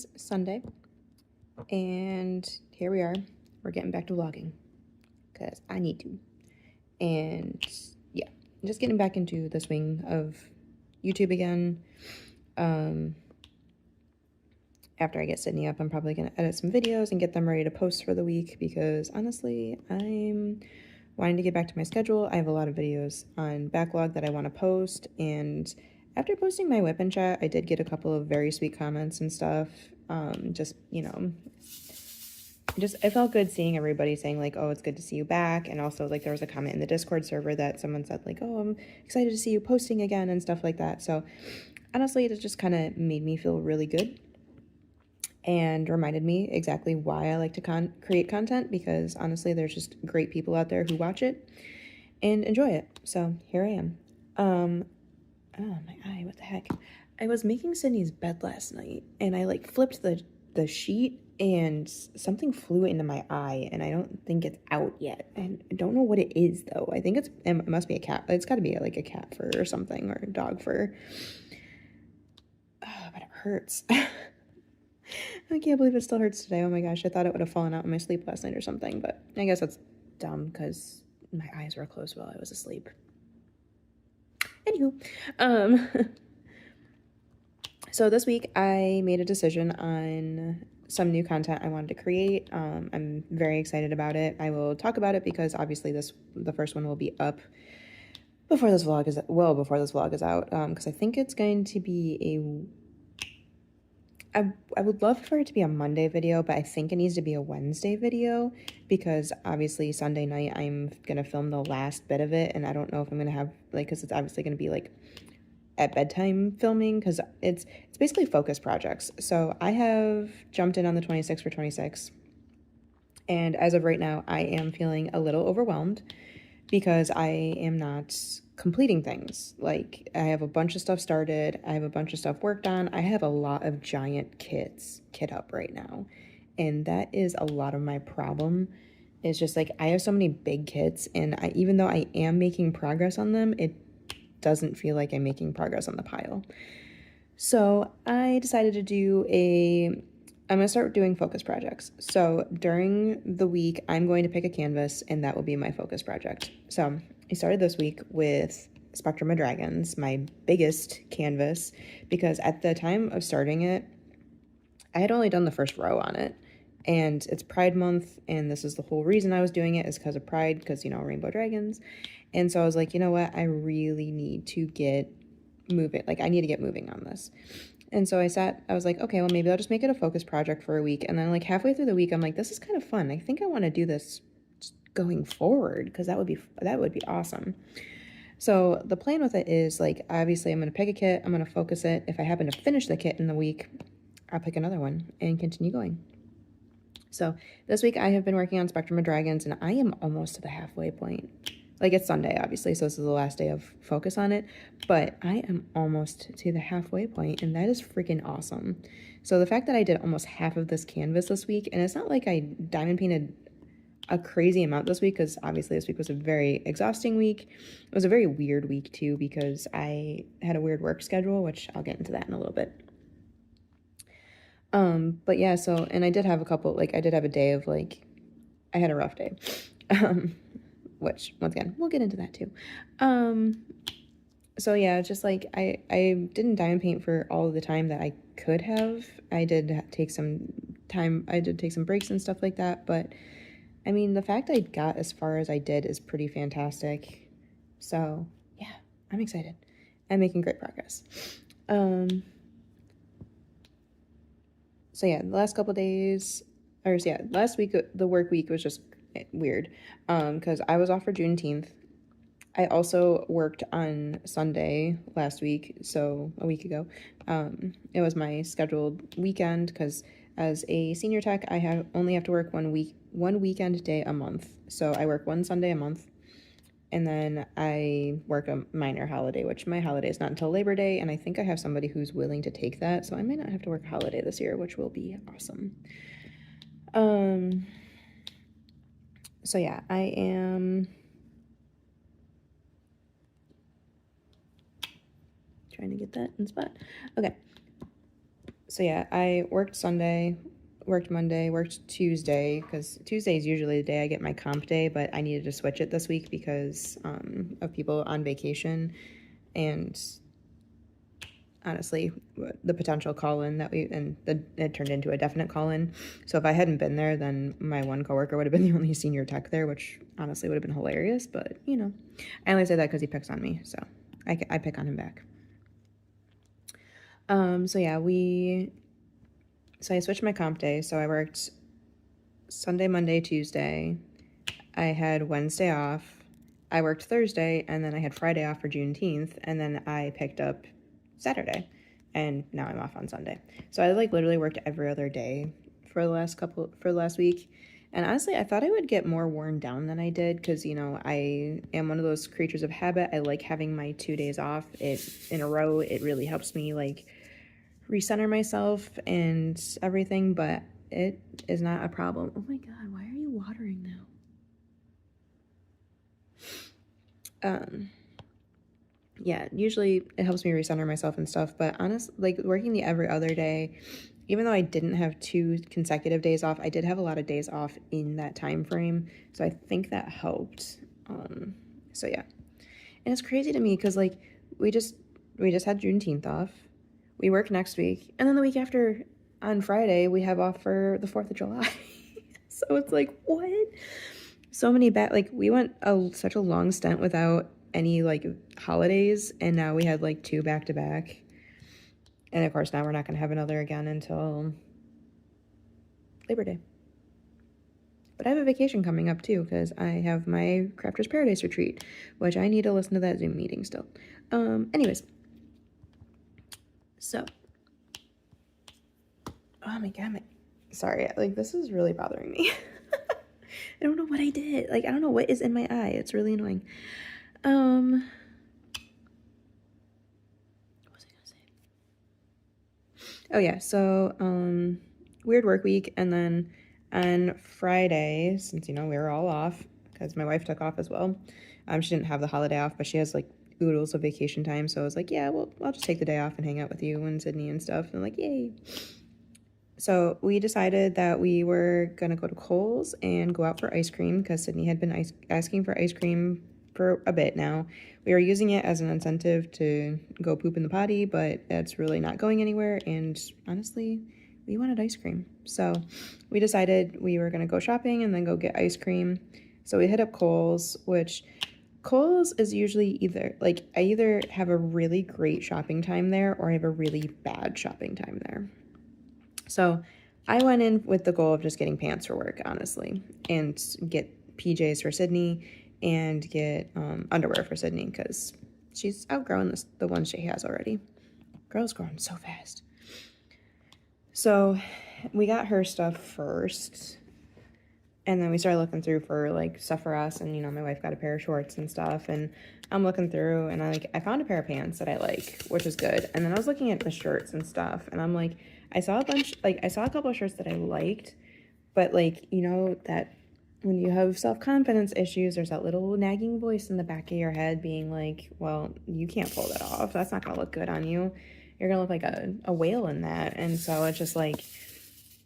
is Sunday, and here we are. We're getting back to vlogging because I need to. And yeah, just getting back into the swing of YouTube again. After I get Sydney up, I'm probably going to edit some videos and get them ready to post for the week because honestly, I'm wanting to get back to my schedule. I have a lot of videos on backlog that I want to post, and after posting my weapon chat, I did get a couple of very sweet comments and stuff. Just, you know, it felt good seeing everybody saying like, oh, it's good to see you back. And also like there was a comment in the Discord server that someone said like, oh, I'm excited to see you posting again and stuff like that. So honestly, it just kind of made me feel really good and reminded me exactly why I like to create content, because honestly, there's just great people out there who watch it and enjoy it. So here I am. Oh, my eye, what the heck? I was making Sydney's bed last night, and I like flipped the sheet, and something flew into my eye, and I don't think it's out yet. And I don't know what it is, though. I think it must be a cat. It's got to be like a cat fur or something, or a dog fur. Oh, but it hurts. I can't believe it still hurts today. Oh my gosh, I thought it would have fallen out in my sleep last night or something, but I guess that's dumb because my eyes were closed while I was asleep. Anywho, so this week I made a decision on some new content I wanted to create. I'm very excited about it. I will talk about it because obviously the first one will be up before this vlog is out, because I think it's going to be I would love for it to be a Monday video, but I think it needs to be a Wednesday video because obviously Sunday night I'm going to film the last bit of it, and I don't know if I'm going to have, like, because it's obviously going to be, like, at bedtime filming because it's basically focus projects. So I have jumped in on the 26 for 26, and as of right now, I am feeling a little overwhelmed because I am not completing things. Like, I have a bunch of stuff started, I have a bunch of stuff worked on, I have a lot of giant kit up right now, and that is a lot of my problem. It's just like I have so many big kits, and even though I am making progress on them, it doesn't feel like I'm making progress on the pile. So I decided to I'm going to start doing focus projects. So during the week, I'm going to pick a canvas, and that will be my focus project. So I started this week with Spectrum of Dragons, my biggest canvas, because at the time of starting it, I had only done the first row on it. And it's Pride Month, and this is the whole reason I was doing it is because of Pride, because, you know, rainbow dragons. And so I was like, you know what? I really need to get moving. Like, I need to get moving on this. And so I was like, okay, well, maybe I'll just make it a focus project for a week. And then like halfway through the week, I'm like, this is kind of fun. I think I want to do this going forward because that would be awesome. So the plan with it is like, obviously I'm going to pick a kit, I'm going to focus it. If I happen to finish the kit in the week, I'll pick another one and continue going. So this week I have been working on Spectrum of Dragons, and I am almost to the halfway point. Like, it's Sunday, obviously, so this is the last day of focus on it, but I am almost to the halfway point, and that is freaking awesome. So the fact that I did almost half of this canvas this week, and it's not like I diamond painted a crazy amount this week, because obviously this week was a very exhausting week. It was a very weird week, too, because I had a weird work schedule, which I'll get into that in a little bit. But yeah, so, and I did have a day of, like, I had a rough day. Which, once again, we'll get into that too. So yeah, just like, I didn't diamond paint for all of the time that I could have. I did take some breaks and stuff like that, but I mean, the fact I got as far as I did is pretty fantastic. So yeah, I'm excited. I'm making great progress. So yeah, the last couple days, last week, the work week was just weird, because I was off for Juneteenth. I also worked on Sunday last week, so a week ago. It was my scheduled weekend because as a senior tech, I only have to work one weekend day a month. So I work one Sunday a month, and then I work a minor holiday, which my holiday is not until Labor Day, and I think I have somebody who's willing to take that, so I might not have to work a holiday this year, which will be awesome. So yeah, I am trying to get that in spot. Okay. So yeah, I worked Sunday, worked Monday, worked Tuesday, because Tuesday is usually the day I get my comp day, but I needed to switch it this week because of people on vacation, and honestly, the potential call-in it turned into a definite call-in. So if I hadn't been there, then my one coworker would have been the only senior tech there, which honestly would have been hilarious, but I only say that because he picks on me, so I pick on him back. So yeah, so I switched my comp day, so I worked Sunday, Monday, Tuesday. I had Wednesday off. I worked Thursday, and then I had Friday off for Juneteenth, and then I picked up Saturday, and now I'm off on Sunday. So I literally worked every other day for the last week. And honestly, I thought I would get more worn down than I did because, I am one of those creatures of habit. I like having my 2 days off in a row. It really helps me recenter myself and everything, but it is not a problem. Oh my God, why are you watering now? Yeah, usually it helps me recenter myself and stuff, but honestly, working the every other day, even though I didn't have 2 consecutive days off, I did have a lot of days off in that time frame, so I think that helped. So yeah, and it's crazy to me because we just had Juneteenth off, we work next week, and then the week after on Friday we have off for the 4th of July. So it's what? So many we went such a long stint without any holidays, and now we had 2 back to back, and of course now we're not going to have another again until Labor Day. But I have a vacation coming up too because I have my Crafters Paradise retreat, which I need to listen to that Zoom meeting still. Anyways, so oh my God, sorry, this is really bothering me. I don't know what I did. I don't know what is in my eye. It's really annoying. What was I gonna say? Oh yeah, so weird work week, and then on Friday, since we were all off because my wife took off as well. She didn't have the holiday off, but she has oodles of vacation time, so I was yeah, well, I'll just take the day off and hang out with you and Sydney and stuff, and yay. So we decided that we were gonna go to Kohl's and go out for ice cream because Sydney had been asking for ice cream for a bit now. We were using it as an incentive to go poop in the potty, but it's really not going anywhere, and honestly, we wanted ice cream. So we decided we were gonna go shopping and then go get ice cream. So we hit up Kohl's, which Kohl's is usually either I either have a really great shopping time there or I have a really bad shopping time there. So I went in with the goal of just getting pants for work, honestly, and get PJs for Sydney and get underwear for Sydney because she's outgrown the ones she has already. Girl's growing so fast. So we got her stuff first, and then we started looking through for stuff for us, and my wife got a pair of shorts and stuff, and I'm looking through, and I found a pair of pants that I like, which is good. And then I was looking at the shirts and stuff, and I'm I saw a couple of shirts that I liked, but that when you have self-confidence issues, there's that little nagging voice in the back of your head being well, you can't pull that off. That's not gonna look good on you. You're gonna look like a whale in that. And so it's just I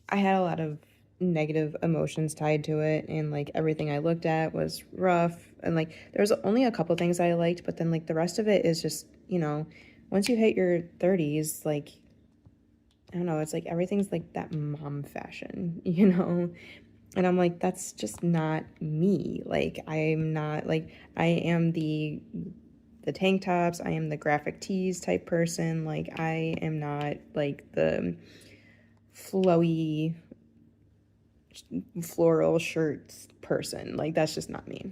had a lot of negative emotions tied to it, and everything I looked at was rough, and there's only a couple things I liked, but then the rest of it is just once you hit your 30s, I don't know, it's everything's that mom fashion, and I'm that's just not me. I'm not I am the tank tops, I am the graphic tees type person. I am not the flowy floral shirts person. That's just not me.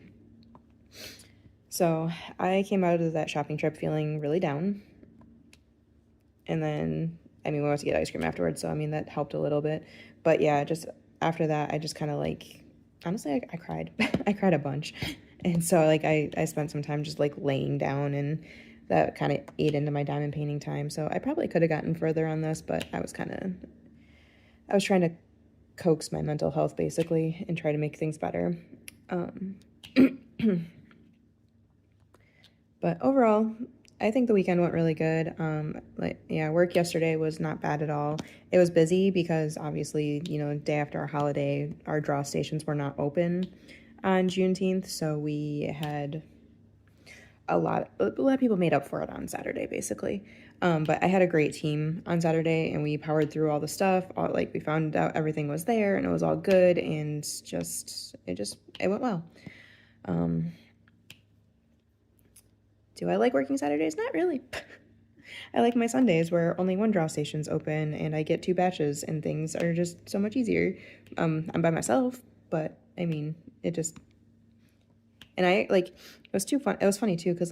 So I came out of that shopping trip feeling really down, and then we went to get ice cream afterwards, so that helped a little bit. But yeah, just after that I just kind of honestly I cried. I cried a bunch, and so I spent some time just laying down, and that kind of ate into my diamond painting time. So I probably could have gotten further on this, but I was trying to coax my mental health basically and try to make things better. But overall, I think the weekend went really good. Work yesterday was not bad at all. It was busy because obviously, day after our holiday, our draw stations were not open on Juneteenth, so we had a lot of people made up for it on Saturday, basically. But I had a great team on Saturday, and we powered through all the stuff. We found out everything was there, and it was all good, and it went well. Do I like working Saturdays? Not really. I like my Sundays where only one draw station's open, and I get 2 batches, and things are just so much easier. I'm by myself, but I mean, it was too fun. It was funny too, because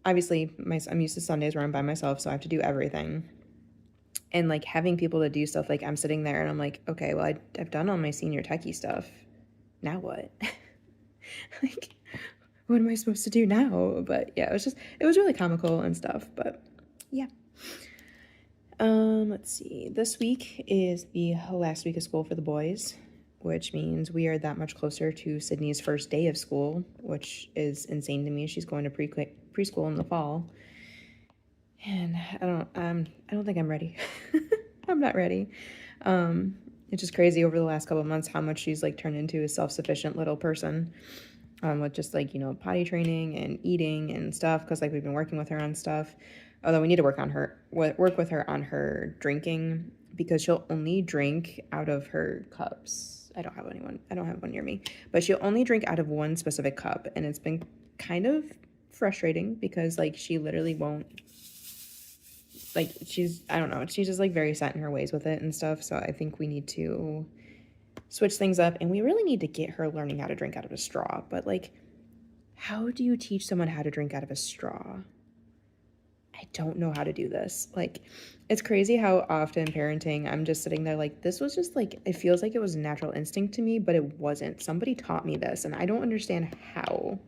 obviously I'm used to Sundays where I'm by myself, so I have to do everything. And having people to do stuff, I'm sitting there and I'm like, okay, well, I've done all my senior techie stuff. Now what? like, what am I supposed to do now? But yeah, it was really comical and stuff. But yeah. Let's see. This week is the last week of school for the boys, which means we are that much closer to Sydney's first day of school, which is insane to me. She's going to preschool in the fall, and I don't think I'm ready. I'm not ready. It's just crazy over the last couple of months how much she's turned into a self-sufficient little person, with just potty training and eating and stuff, because we've been working with her on stuff. Although we need to work with her on her drinking, because she'll only drink out of her cups. I don't have one near me, but she'll only drink out of one specific cup, and it's been kind of frustrating because she literally won't, I don't know, she's just very set in her ways with it and stuff. So I think we need to switch things up, and we really need to get her learning how to drink out of a straw. But how do you teach someone how to drink out of a straw? I don't know how to do this. It's crazy how often parenting, I'm just sitting there this was just it feels like it was a natural instinct to me, but it wasn't. Somebody taught me this, and I don't understand how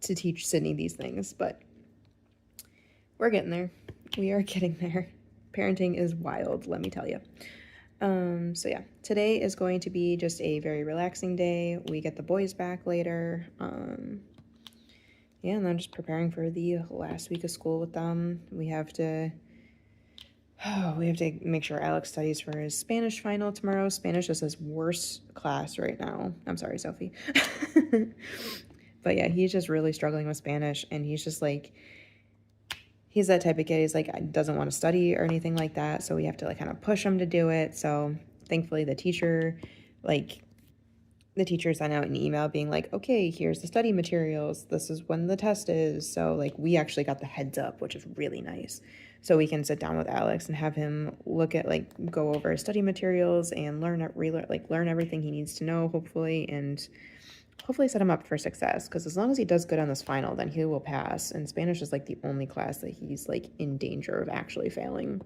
to teach Sydney these things, but we're getting there. We are getting there. Parenting is wild, let me tell you. So yeah, today is going to be just a very relaxing day. We get the boys back later. Yeah, and I'm just preparing for the last week of school with them. We have to make sure Alex studies for his Spanish final tomorrow. Spanish is his worst class right now. I'm sorry, Sophie. But yeah, he's just really struggling with Spanish, and he's just he's that type of kid. He's doesn't want to study or anything like that, so we have to kind of push him to do it. So thankfully the teacher sent out an email being okay, here's the study materials, this is when the test is. So we actually got the heads up, which is really nice, so we can sit down with Alex and have him look at go over his study materials and learn everything he needs to know, hopefully set him up for success, because as long as he does good on this final, then he will pass. And Spanish is the only class that he's in danger of actually failing.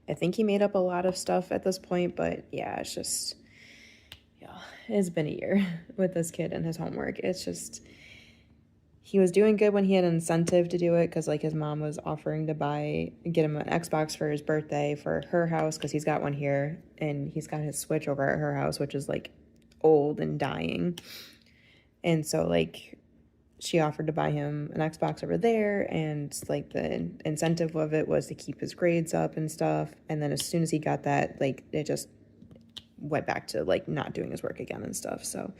I think he made up a lot of stuff at this point, but yeah, it's been a year with this kid and his homework. It's just, he was doing good when he had an incentive to do it, because his mom was offering to get him an Xbox for his birthday for her house, because he's got one here, and he's got his Switch over at her house, which is old and dying. And so she offered to buy him an Xbox over there, and the incentive of it was to keep his grades up and stuff. And then as soon as he got that, it just went back to not doing his work again and stuff. So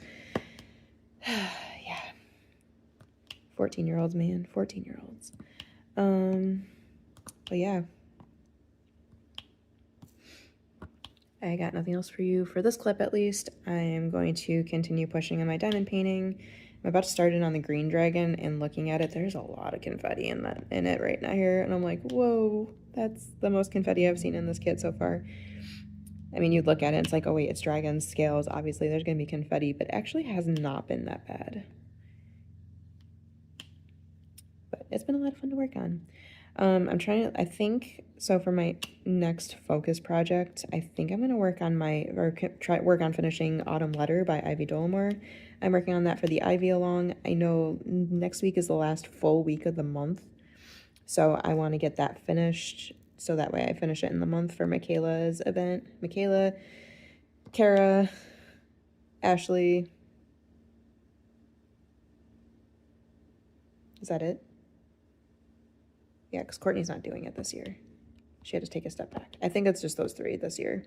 yeah, 14-year-olds, man, 14-year-olds. But yeah, I got nothing else for you for this clip, at least. I am going to continue pushing on my diamond painting. I'm about to start it on the green dragon, and looking at it, there's a lot of confetti in it right now here, and I'm like, whoa, that's the most confetti I've seen in this kit so far. I mean, you'd look at it, it's oh wait, it's dragon scales, obviously there's gonna be confetti, but it actually has not been that bad. But it's been a lot of fun to work on. I think, so for my next focus project, I think I'm going to work on finishing Autumn Letter by Ivy Dollamore. I'm working on that for the Ivy Along. I know next week is the last full week of the month, so I want to get that finished, so that way I finish it in the month for Michaela's event. Michaela, Kara, Ashley. Is that it? Yeah, because Courtney's not doing it this year. She had to take a step back. I think it's just those 3 this year.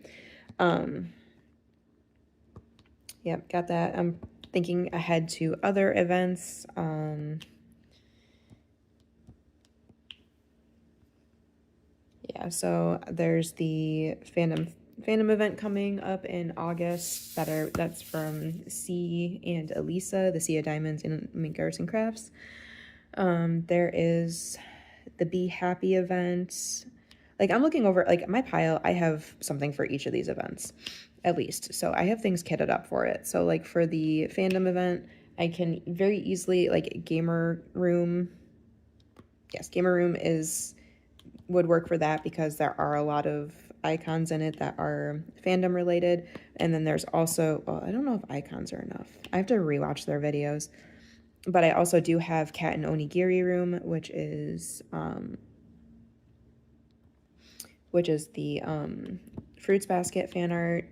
Yep, got that. I'm thinking ahead to other events. Yeah, so there's the fandom event coming up in August that's from C and Elisa, the Sea of Diamonds and Mink Arts and Crafts. There is the Be Happy event. Like, I'm looking over, like, my pile, I have something for each of these events, at least. So I have things kitted up for it. So, like, for the fandom event, I can very easily, like, Gamer Room. Yes, Gamer Room would work for that because there are a lot of icons in it that are fandom related. And then there's also, well, I don't know if icons are enough. I have to rewatch their videos. But I also do have Cat and Onigiri Room, which is the Fruits Basket fan art.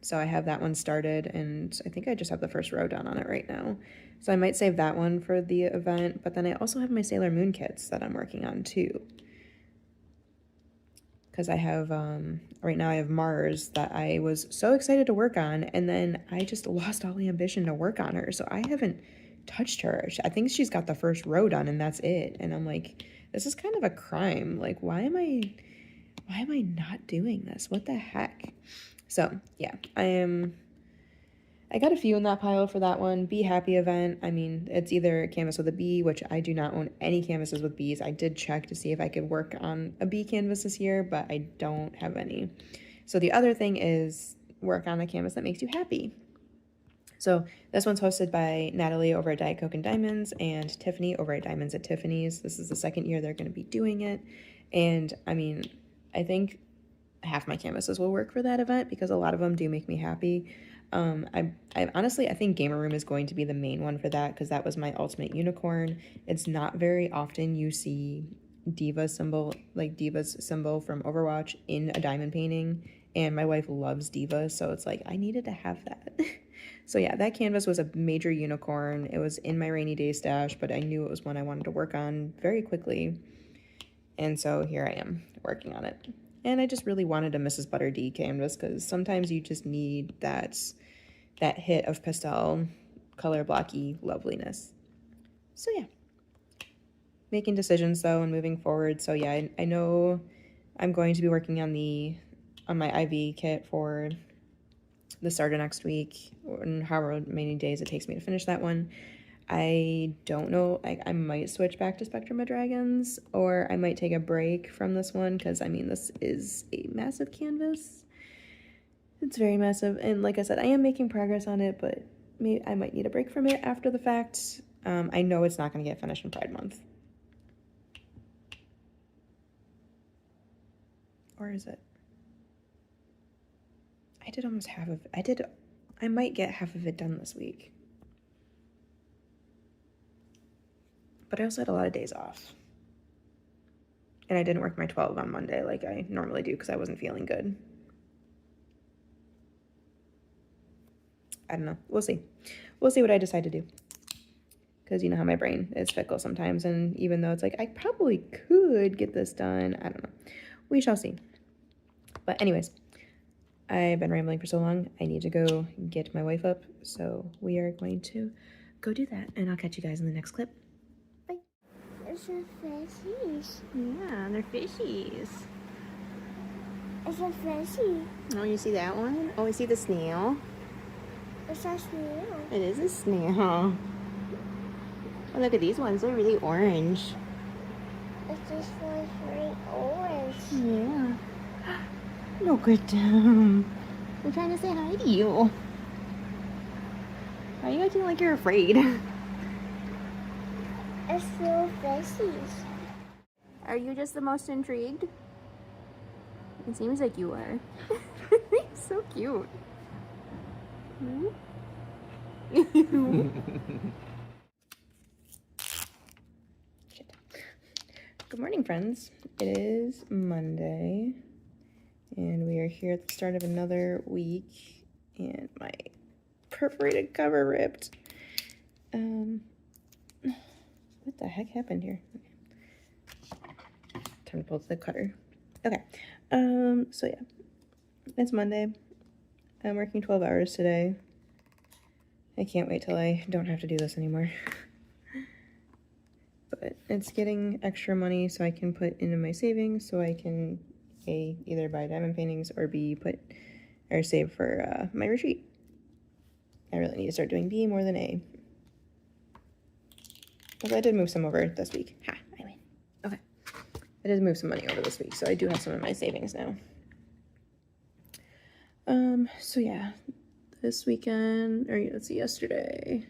So I have that one started, and I think I just have the first row done on it right now. So I might save that one for the event, but then I also have my Sailor Moon kits that I'm working on too. Because I have, right now I have Mars that I was so excited to work on, and then I just lost all the ambition to work on her. So I haven't touched her. I think she's got the first row done, and that's it. And I'm like, this is kind of a crime. Like, why am I not doing this? What the heck? So yeah, I got a few in that pile for that one. Be Happy event. I mean, it's either a canvas with a bee, which I do not own any canvases with bees. I did check to see if I could work on a bee canvas this year, but I don't have any. So the other thing is work on a canvas that makes you happy. So this one's hosted by Natalie over at Diet Coke and Diamonds and Tiffany over at Diamonds at Tiffany's. This is the second year they're going to be doing it. And I mean, I think half my canvases will work for that event because a lot of them do make me happy. I honestly, I think Gamer Room is going to be the main one for that because that was my ultimate unicorn. It's not very often you see Diva's symbol from Overwatch in a diamond painting, and my wife loves Diva, so it's like I needed to have that. So yeah, that canvas was a major unicorn. It was in my rainy day stash, but I knew it was one I wanted to work on very quickly, and so here I am working on it. And I just really wanted a Mrs. Butter D canvas because sometimes you just need that hit of pastel color blocky loveliness. So yeah, making decisions though and moving forward. So yeah, I know I'm going to be working on my IV kit for the start of next week, or however many days it takes me to finish that one. I don't know, I might switch back to Spectrum of Dragons, or I might take a break from this one, because, I mean, this is a massive canvas. It's very massive, and like I said, I am making progress on it, but maybe I might need a break from it after the fact. I know it's not going to get finished in Pride Month. Or is it? I did almost half of it. I might get half of it done this week. But I also had a lot of days off. And I didn't work my 12 on Monday like I normally do because I wasn't feeling good. I don't know. We'll see. We'll see what I decide to do. Because you know how my brain is fickle sometimes. And even though it's like, I probably could get this done, I don't know. We shall see. But anyways, I've been rambling for so long. I need to go get my wife up. So we are going to go do that. And I'll catch you guys in the next clip. Bye. It's a fishies. Yeah, they're fishies. It's a fishy. Oh, you see that one? Oh, I see the snail. It's a snail. It is a snail. Oh, look at these ones. They're really orange. This one's very orange. Yeah. Look at them. They're trying to say hi to you. Why are you acting like you're afraid? It's little fishies. Are you just the most intrigued? It seems like you are. So cute. Good morning, friends. It is Monday, and we are here at the start of another week, and my perforated cover ripped. What the heck happened here? Okay. time to pull the cutter. Okay, so yeah, it's Monday. I'm working 12 hours today. I can't wait till I don't have to do this anymore. But it's getting extra money so I can put into my savings so I can A, either buy diamond paintings or B, save for my retreat. I really need to start doing B more than A. Because I did move some over this week. Ha, I win. Okay. I did move some money over this week, so I do have some in my savings now. So yeah, this weekend, or let's see, yesterday.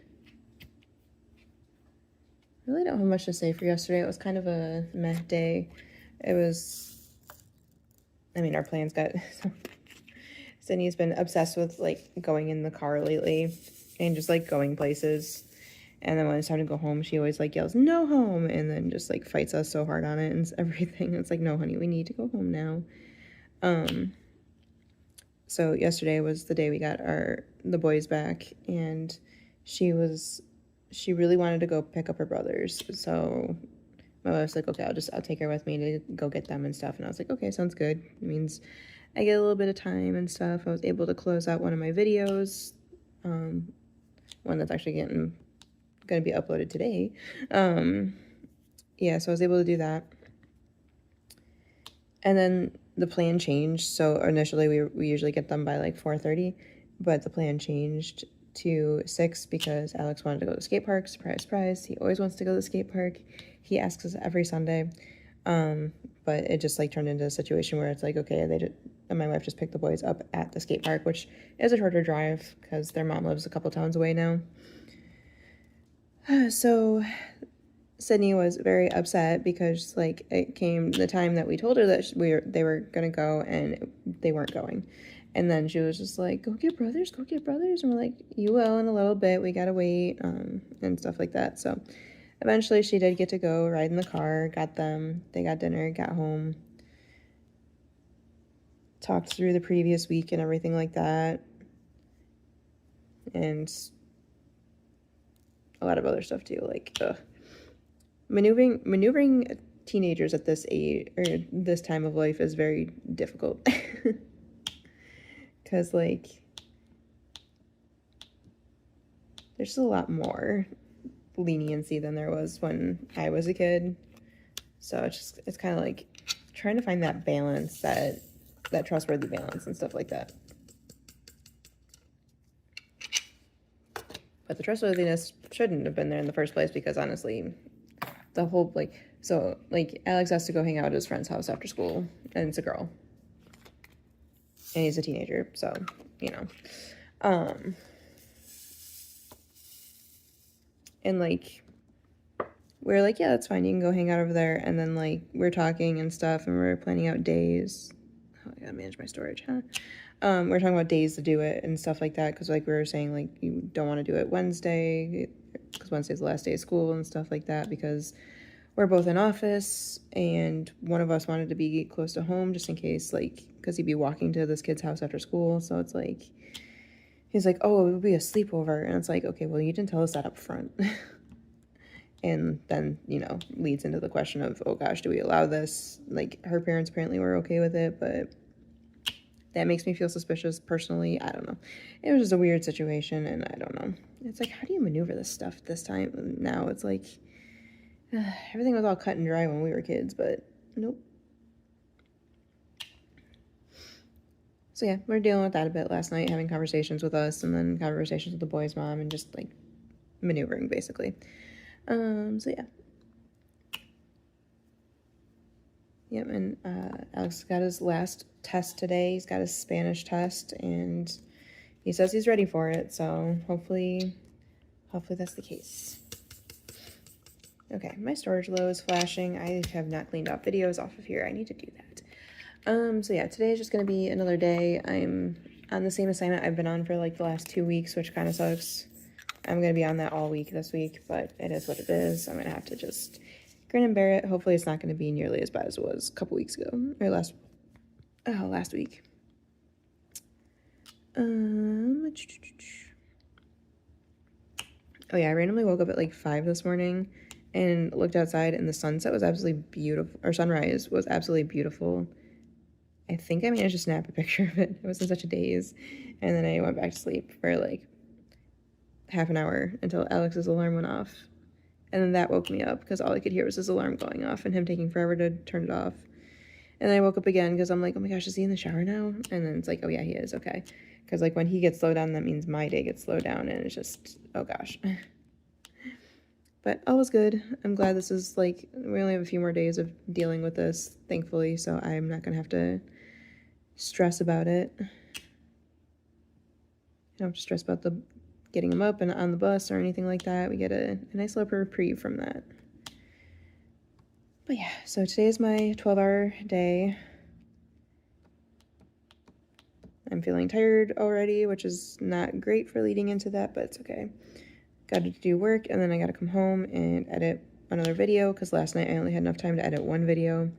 I really don't have much to say for yesterday. It was kind of a meh day. It was, I mean, our plans got, Sydney's been obsessed with like going in the car lately and just like going places. And then when it's time to go home, she always like yells, "No home," and then just like fights us so hard on it and everything. It's like, no, honey, we need to go home now. So yesterday was the day we got the boys back, and she really wanted to go pick up her brothers. So my wife's like, okay, I'll take her with me to go get them and stuff. And I was like, okay, sounds good. It means I get a little bit of time and stuff. I was able to close out one of my videos, one that's actually going to be uploaded today. Yeah, so I was able to do that. And then the plan changed. So initially we usually get them by like 4:30, but the plan changed to 6 because Alex wanted to go to the skate park. Surprise, surprise. He always wants to go to the skate park. He asks us every Sunday. But it just like turned into a situation where it's like, okay, and my wife just picked the boys up at the skate park, which is a shorter drive because their mom lives a couple towns away now. So Sydney was very upset because like it came the time that we told her that they were gonna go and they weren't going, and then she was just like, go get brothers, and we're like, you will in a little bit, we gotta wait, and stuff like that. So eventually she did get to go ride in the car, got them, they got dinner, got home, talked through the previous week and everything like that, and a lot of other stuff too, like maneuvering teenagers at this age or this time of life is very difficult. Because like there's a lot more leniency than there was when I was a kid, so it's kind of like trying to find that balance, that trustworthy balance and stuff like that. But the trustworthiness shouldn't have been there in the first place, because honestly, the whole Alex has to go hang out at his friend's house after school, and it's a girl, and he's a teenager, so you know, and like we're like, yeah, that's fine, you can go hang out over there. And then like we're talking and stuff, and we're planning out days. Oh, I gotta manage my storage, huh? We're talking about days to do it and stuff like that, because like we were saying, like you don't want to do it Wednesday because Wednesday's the last day of school and stuff like that, because we're both in office, and one of us wanted to be close to home just in case, like, because he'd be walking to this kid's house after school. So it's like, he's like, oh, it would be a sleepover. And it's like, okay, well, you didn't tell us that up front. And then, leads into the question of, oh gosh, do we allow this? Like, her parents apparently were okay with it, but that makes me feel suspicious personally. I don't know. It was just a weird situation, and I don't know. It's like, how do you maneuver this stuff this time? Now it's like, everything was all cut and dry when we were kids, but nope. So yeah, we're dealing with that a bit last night, having conversations with us, and then conversations with the boys' mom, and just like maneuvering basically. So yeah. Yep, and Alex got his last test today. He's got his Spanish test, and he says he's ready for it, so hopefully that's the case. Okay, my storage low is flashing. I have not cleaned up videos off of here. I need to do that. So yeah, today is just going to be another day. I'm on the same assignment I've been on for like the last 2 weeks, which kind of sucks. I'm going to be on that all week this week, but it is what it is. I'm going to have to just grin and bear it. Hopefully it's not going to be nearly as bad as it was a couple weeks ago, or last week. Oh yeah, I randomly woke up at like 5 this morning, and looked outside, and the sunset was absolutely beautiful, or sunrise was absolutely beautiful. I think I managed to snap a picture of it. I was in such a daze. And then I went back to sleep for like half an hour until Alex's alarm went off. And then that woke me up because all I could hear was his alarm going off and him taking forever to turn it off. And then I woke up again because I'm like, oh my gosh, is he in the shower now? And then it's like, oh yeah, he is. Okay. Because like when he gets slowed down, that means my day gets slowed down. And it's just, oh gosh. But all was good. I'm glad this is like, we only have a few more days of dealing with this, thankfully. So I'm not going to have to stress about it. I don't have to stress about the getting him up and on the bus or anything like that. We get a nice little reprieve from that. But yeah, so today is my 12-hour day. I'm feeling tired already, which is not great for leading into that, but it's okay. Got to do work, and then I got to come home and edit another video because last night I only had enough time to edit one video.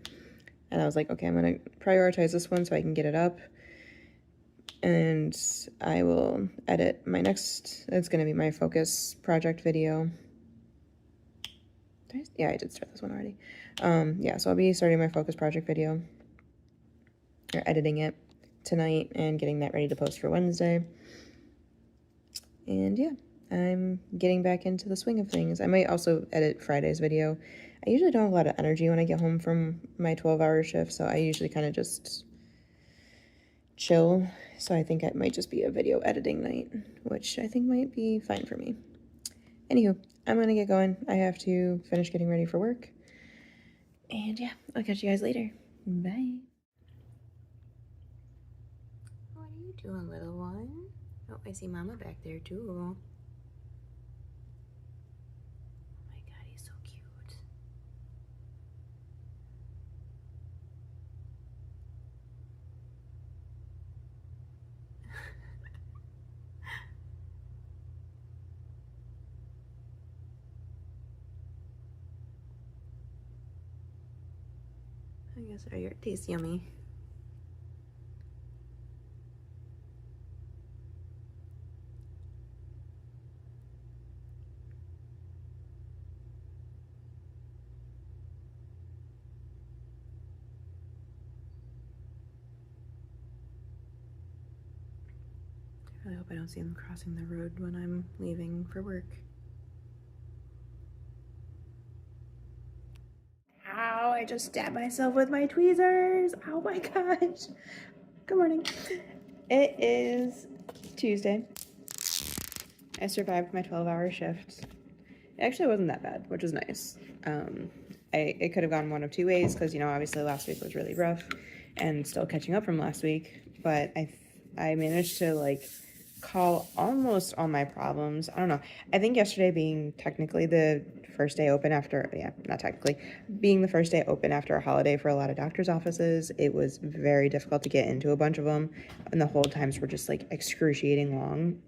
And I was like, okay, I'm going to prioritize this one so I can get it up. And I will edit my next, it's going to be my focus project video. Yeah, I did start this one already. Yeah, so I'll be starting my focus project video, or editing it tonight and getting that ready to post for Wednesday. And yeah, I'm getting back into the swing of things. I might also edit Friday's video. I usually don't have a lot of energy when I get home from my 12-hour shift, so I usually kind of just chill. So I think it might just be a video editing night, which I think might be fine for me. Anywho, I'm gonna get going. I have to finish getting ready for work. And yeah, I'll catch you guys later. Bye. What are you doing, little one? Oh, I see Mama back there too. Oh my God, he's so cute. I guess your tastes yummy. I really hope I don't see them crossing the road when I'm leaving for work. Ow, I just stabbed myself with my tweezers. Oh my gosh. Good morning. It is Tuesday. I survived my 12-hour shift. It actually wasn't that bad, which was nice. It could have gone one of two ways because, you know, obviously last week was really rough and still catching up from last week. But I managed to, like, call almost all my problems. I don't know. I think yesterday being technically the first day open after, yeah, not technically, being the first day open after a holiday for a lot of doctor's offices, it was very difficult to get into a bunch of them. And the hold times were just, like, excruciatingly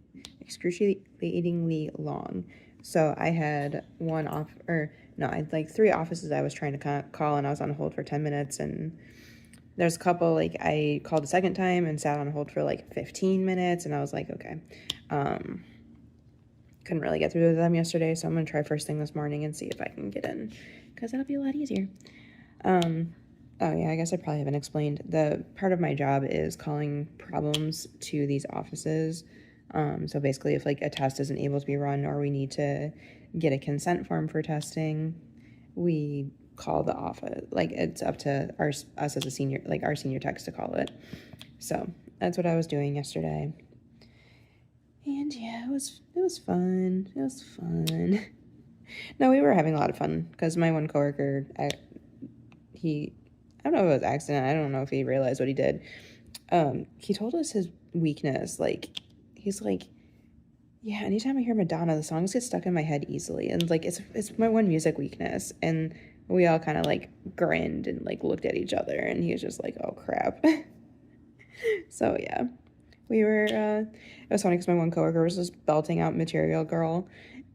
long. So I had I had like 3 offices I was trying to call, and I was on hold for 10 minutes. And there's a couple, like, I called a second time and sat on hold for like 15 minutes, and I was like, okay. Couldn't really get through to them yesterday, so I'm gonna try first thing this morning and see if I can get in, because that'll be a lot easier. Oh yeah, I guess I probably haven't explained. The part of my job is calling problems to these offices. So basically, if like a test isn't able to be run or we need to get a consent form for testing, we call the office. Like, it's up to us as a senior, like our senior techs to call it. So that's what I was doing yesterday. And yeah, it was fun. It was fun. No, we were having a lot of fun because my one coworker, I don't know if it was accident. I don't know if he realized what he did. He told us his weakness. Like, he's like, yeah, anytime I hear Madonna, the songs get stuck in my head easily. And like, it's my one music weakness. And we all kind of like grinned and like looked at each other, and he was just like, oh crap. So yeah, we were, it was funny because my one coworker was just belting out Material Girl.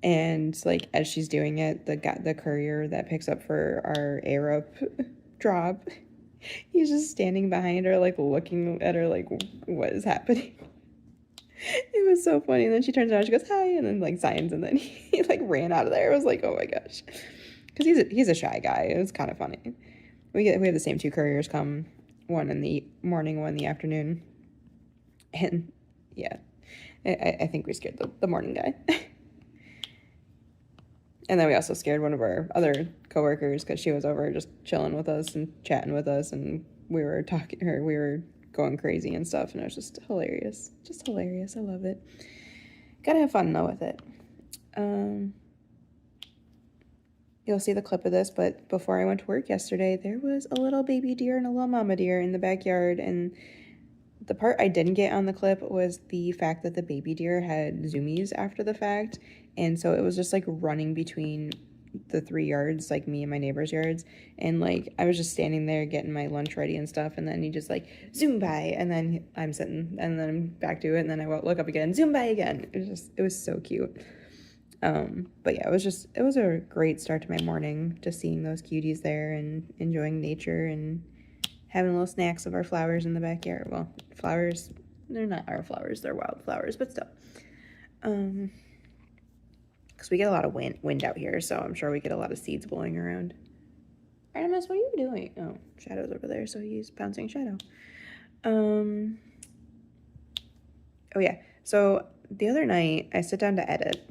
And like, as she's doing it, the courier that picks up for our ARUP drop, he's just standing behind her, like looking at her like, what is happening? It was so funny. And then she turns around, she goes, hi, and then like signs, and then he like ran out of there. I was like, oh my gosh. because he's a shy guy. It was kind of funny. We have the same two couriers come, one in the morning, one in the afternoon, and yeah, I think we scared the morning guy. And then we also scared one of our other coworkers because she was over just chilling with us and chatting with us, and we were going crazy and stuff, and it was just hilarious. Just hilarious. I love it. Gotta have fun though with it. You'll see the clip of this, but before I went to work yesterday, there was a little baby deer and a little mama deer in the backyard, and the part I didn't get on the clip was the fact that the baby deer had zoomies after the fact, and so it was just like running between the 3 yards, like me and my neighbor's yards, and like I was just standing there getting my lunch ready and stuff, and then he just like zoom by, and then I'm sitting, and then I'm back to it, and then I won't look up again, zoom by again. It was so cute. But yeah, it was a great start to my morning, just seeing those cuties there and enjoying nature and having little snacks of our flowers in the backyard. Well, flowers, they're not our flowers, they're wildflowers, but still. Because we get a lot of wind out here, so I'm sure we get a lot of seeds blowing around. Artemis, what are you doing? Oh, Shadow's over there, so he's bouncing Shadow. Oh yeah, so the other night I sit down to edit,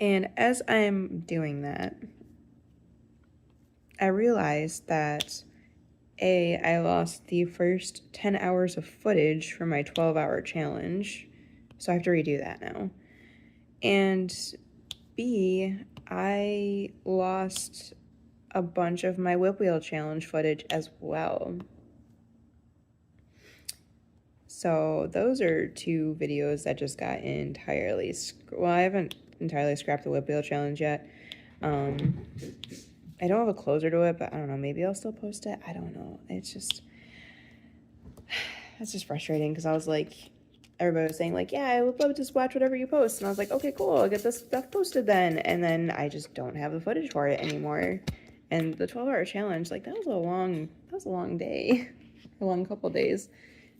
and as I'm doing that, I realized that I lost the first 10 hours of footage from my 12-hour challenge, so I have to redo that now. And B, I lost a bunch of my whip wheel challenge footage as well. So those are two videos that just got entirely, well, I haven't entirely scrapped the whip wheel challenge yet. I don't have a closer to it, but I don't know, maybe I'll still post it. I don't know. It's just frustrating because I was like, everybody was saying like, yeah, I would love to just watch whatever you post. And I was like, okay, cool, I'll get this stuff posted then. And then I just don't have the footage for it anymore. And the 12-hour challenge, like that was a long day, a long couple days.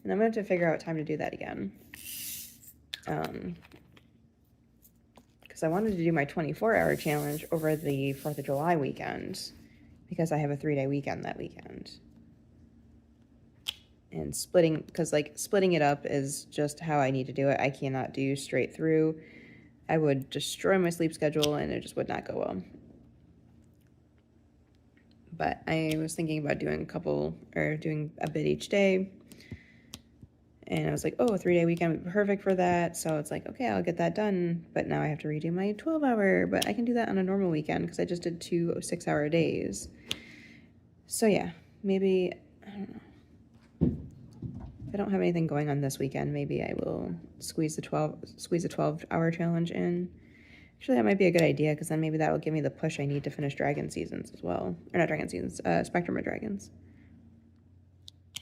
And I'm gonna have to figure out time to do that again. Because I wanted to do my 24-hour challenge over the 4th of July weekend, because I have a 3-day weekend that weekend. And splitting it up is just how I need to do it. I cannot do straight through. I would destroy my sleep schedule and it just would not go well. But I was thinking about doing a bit each day. And I was like, oh, a 3-day weekend would be perfect for that. So it's like, okay, I'll get that done. But now I have to redo my 12-hour. But I can do that on a normal weekend because I just did 2 6-hour days. So yeah, maybe, I don't know. If I don't have anything going on this weekend, maybe I will squeeze a 12-hour challenge in. Actually, that might be a good idea because then maybe that'll give me the push I need to finish Dragon Seasons as well. Or not Dragon Seasons, Spectrum of Dragons. I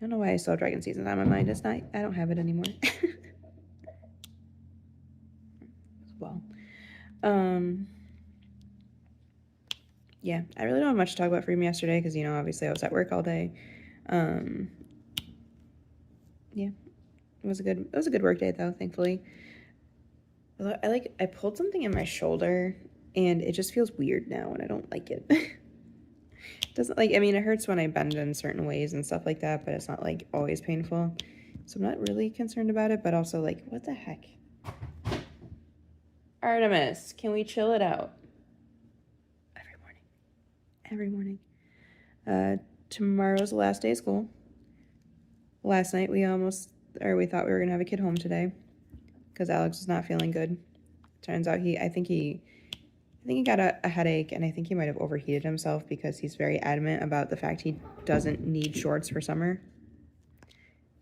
don't know why I still have Dragon Seasons on my mind. It's not, I don't have it anymore. Well, yeah, I really don't have much to talk about from yesterday because, you know, obviously I was at work all day. Yeah, it was a good work day though, thankfully. Although I pulled something in my shoulder and it just feels weird now and I don't like it. Doesn't like, I mean, it hurts when I bend in certain ways and stuff like that, but it's not like always painful. So I'm not really concerned about it, but also like, what the heck? Artemis, can we chill it out? Every morning. Tomorrow's the last day of school. Last night we thought we were gonna have a kid home today because Alex was not feeling good. Turns out I think he got a headache, and I think he might have overheated himself because he's very adamant about the fact he doesn't need shorts for summer.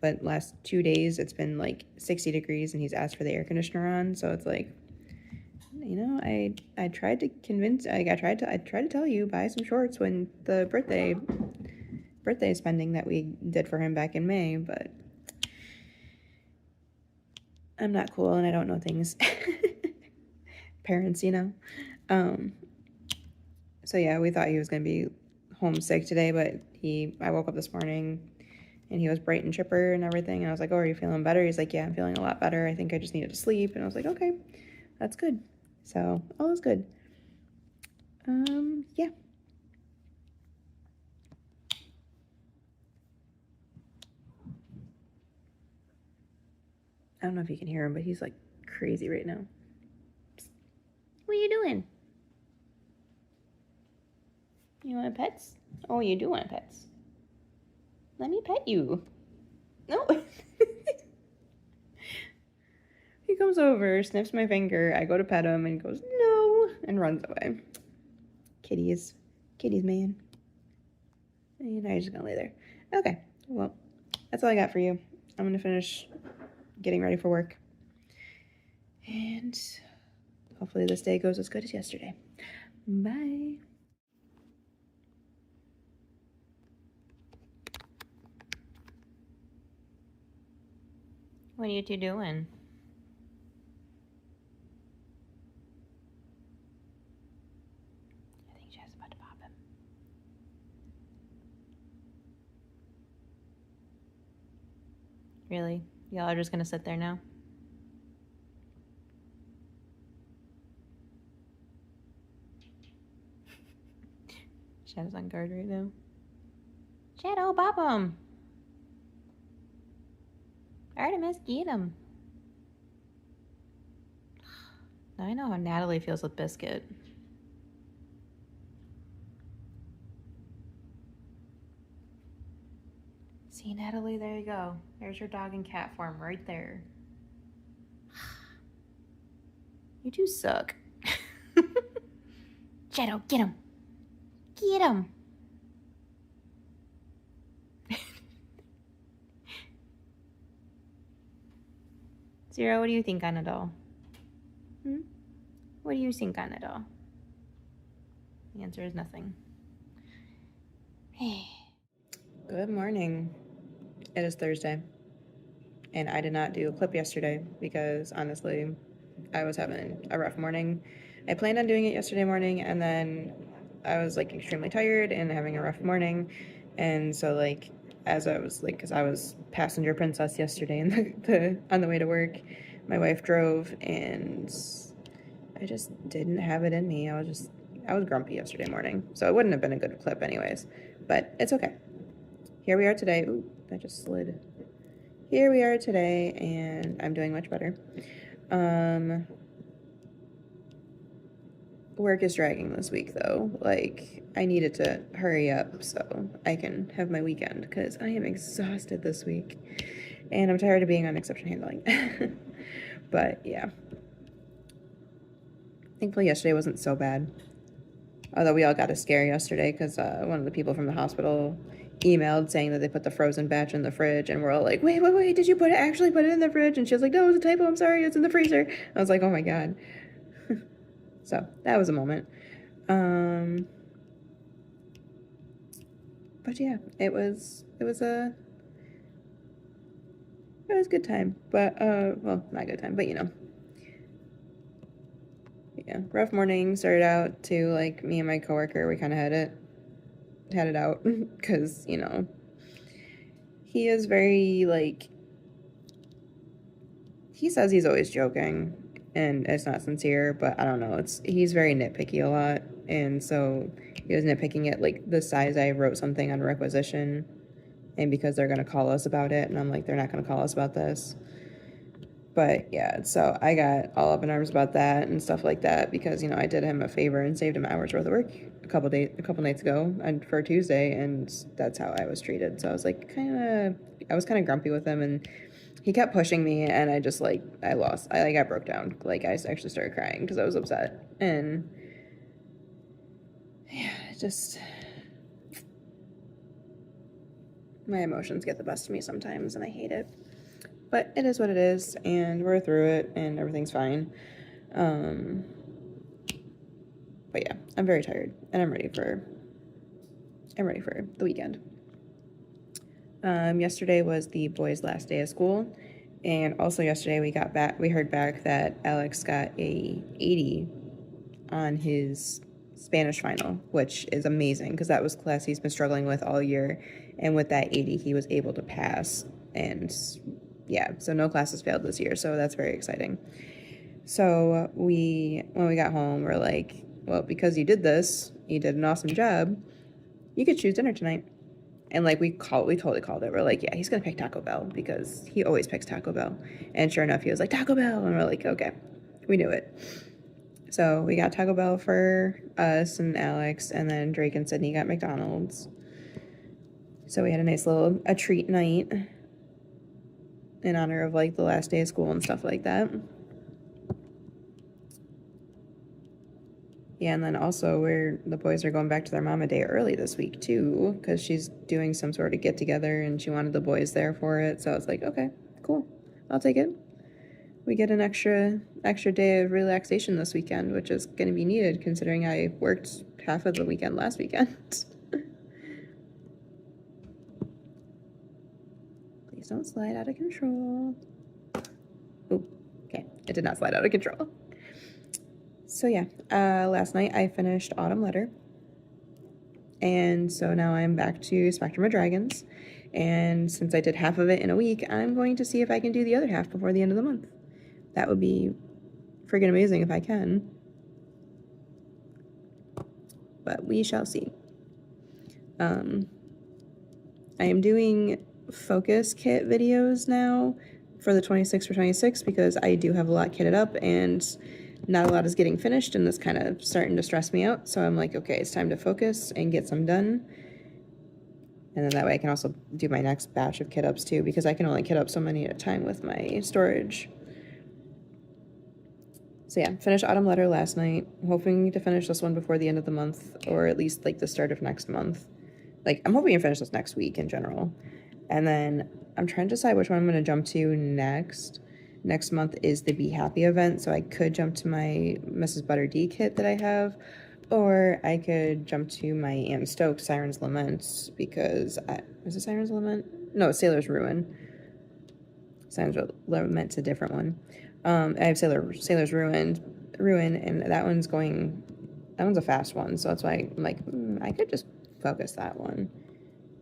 But last 2 days it's been like 60 degrees and he's asked for the air conditioner on, so it's like, you know, I tried to convince, I tried to tell you, buy some shorts when the birthday spending that we did for him back in May, but I'm not cool and I don't know things. Parents, you know. So yeah, we thought he was gonna be homesick today, but I woke up this morning and he was bright and chipper and everything, and I was like, oh, are you feeling better? He's like, yeah, I'm feeling a lot better. I think I just needed to sleep. And I was like, okay, that's good. So all is good. Yeah. I don't know if you can hear him, but he's like crazy right now. What are you doing? You want pets? Oh, you do want pets. Let me pet you. No. He comes over, sniffs my finger. I go to pet him, and he goes, no, and runs away. Kitties. Kitties, man. And now you're just gonna lay there. Okay, well, that's all I got for you. I'm gonna finish getting ready for work. And hopefully this day goes as good as yesterday. Bye. What are you two doing? I think Jeff's about to pop him. Really? Y'all are just gonna sit there now? Shadow's on guard right now. Shadow, pop him! Artemis, get him! Now I know how Natalie feels with Biscuit. See, Natalie, there you go. There's your dog and cat form right there. You two suck. Shadow, get him! Get him! Zero, what do you think on it all? What do you think on it all? The answer is nothing. Good morning. It is Thursday. And I did not do a clip yesterday because honestly, I was having a rough morning. I planned on doing it yesterday morning, and then I was like extremely tired and having a rough morning. And so like as I was like, because I was passenger princess yesterday in on the way to work, my wife drove, and I just didn't have it in me. I was grumpy yesterday morning, so it wouldn't have been a good clip anyways. But it's okay. Here we are today. Ooh, that just slid. Here we are today, and I'm doing much better. Work is dragging this week, though. Like, I needed to hurry up so I can have my weekend, because I am exhausted this week, and I'm tired of being on exception handling. But, yeah. Thankfully, yesterday wasn't so bad. Although we all got a scare yesterday, because one of the people from the hospital emailed saying that they put the frozen batch in the fridge, and we're all like, wait, did you actually put it in the fridge? And she was like, no, it was a typo, I'm sorry, it's in the freezer. I was like, oh my god. So that was a moment. But yeah, it was a good time. But well, not a good time, but you know. Yeah, rough morning. Started out to like me and my coworker, we kind of had it out because you know, he is very like, he says he's always joking and it's not sincere, but I don't know, he's very nitpicky a lot, and so he was nitpicking at like the size I wrote something on requisition, and because they're gonna call us about it, and I'm like, they're not gonna call us about this. But yeah, so I got all up in arms about that and stuff like that because, you know, I did him a favor and saved him hours worth of work a couple nights ago and for Tuesday, and that's how I was treated. So I was like I was kind of grumpy with him, and he kept pushing me, and I just like I got broke down. Like I actually started crying because I was upset, and yeah, just my emotions get the best of me sometimes, and I hate it. But it is what it is, and we're through it, and everything's fine. But yeah, I'm very tired, and I'm ready for the weekend. Yesterday was the boys' last day of school, and also yesterday we heard back that Alex got a 80 on his Spanish final, which is amazing because that was class he's been struggling with all year, and with that 80 he was able to pass, and yeah, so no classes failed this year, so that's very exciting. So when we got home, we're like, well, because you did this, you did an awesome job, you could choose dinner tonight. And like we totally called it. We're like, yeah, he's gonna pick Taco Bell because he always picks Taco Bell. And sure enough, he was like, Taco Bell. And we're like, okay, we knew it. So we got Taco Bell for us and Alex, and then Drake and Sydney got McDonald's. So we had a nice little treat night in honor of like the last day of school and stuff like that. Yeah, and then also the boys are going back to their mom a day early this week too, because she's doing some sort of get together and she wanted the boys there for it. So I was like, okay, cool, I'll take it. We get an extra day of relaxation this weekend, which is going to be needed considering I worked half of the weekend last weekend. Please don't slide out of control. Oh, okay, it did not slide out of control. So yeah, last night I finished Autumn Letter, and so now I'm back to Spectrum of Dragons, and since I did half of it in a week, I'm going to see if I can do the other half before the end of the month. That would be friggin' amazing if I can, but we shall see. I am doing focus kit videos now for the 26 for 26 because I do have a lot kitted up and not a lot is getting finished, and that's kind of starting to stress me out. So I'm like, okay, it's time to focus and get some done. And then that way I can also do my next batch of kit ups too, because I can only kit up so many at a time with my storage. So yeah, finished Autumn Letter last night. Hoping to finish this one before the end of the month, or at least like the start of next month. Like, I'm hoping to finish this next week in general. And then I'm trying to decide which one I'm going to jump to next. Next month is the Be Happy event, so I could jump to my Mrs. Butter D kit that I have, or I could jump to my Anne Stokes Siren's Lament, because is it Siren's Lament? No, Sailor's Ruin. Siren's Lament's a different one. I have Sailor's Ruin, and that one's a fast one, so that's why I'm like, I could just focus that one.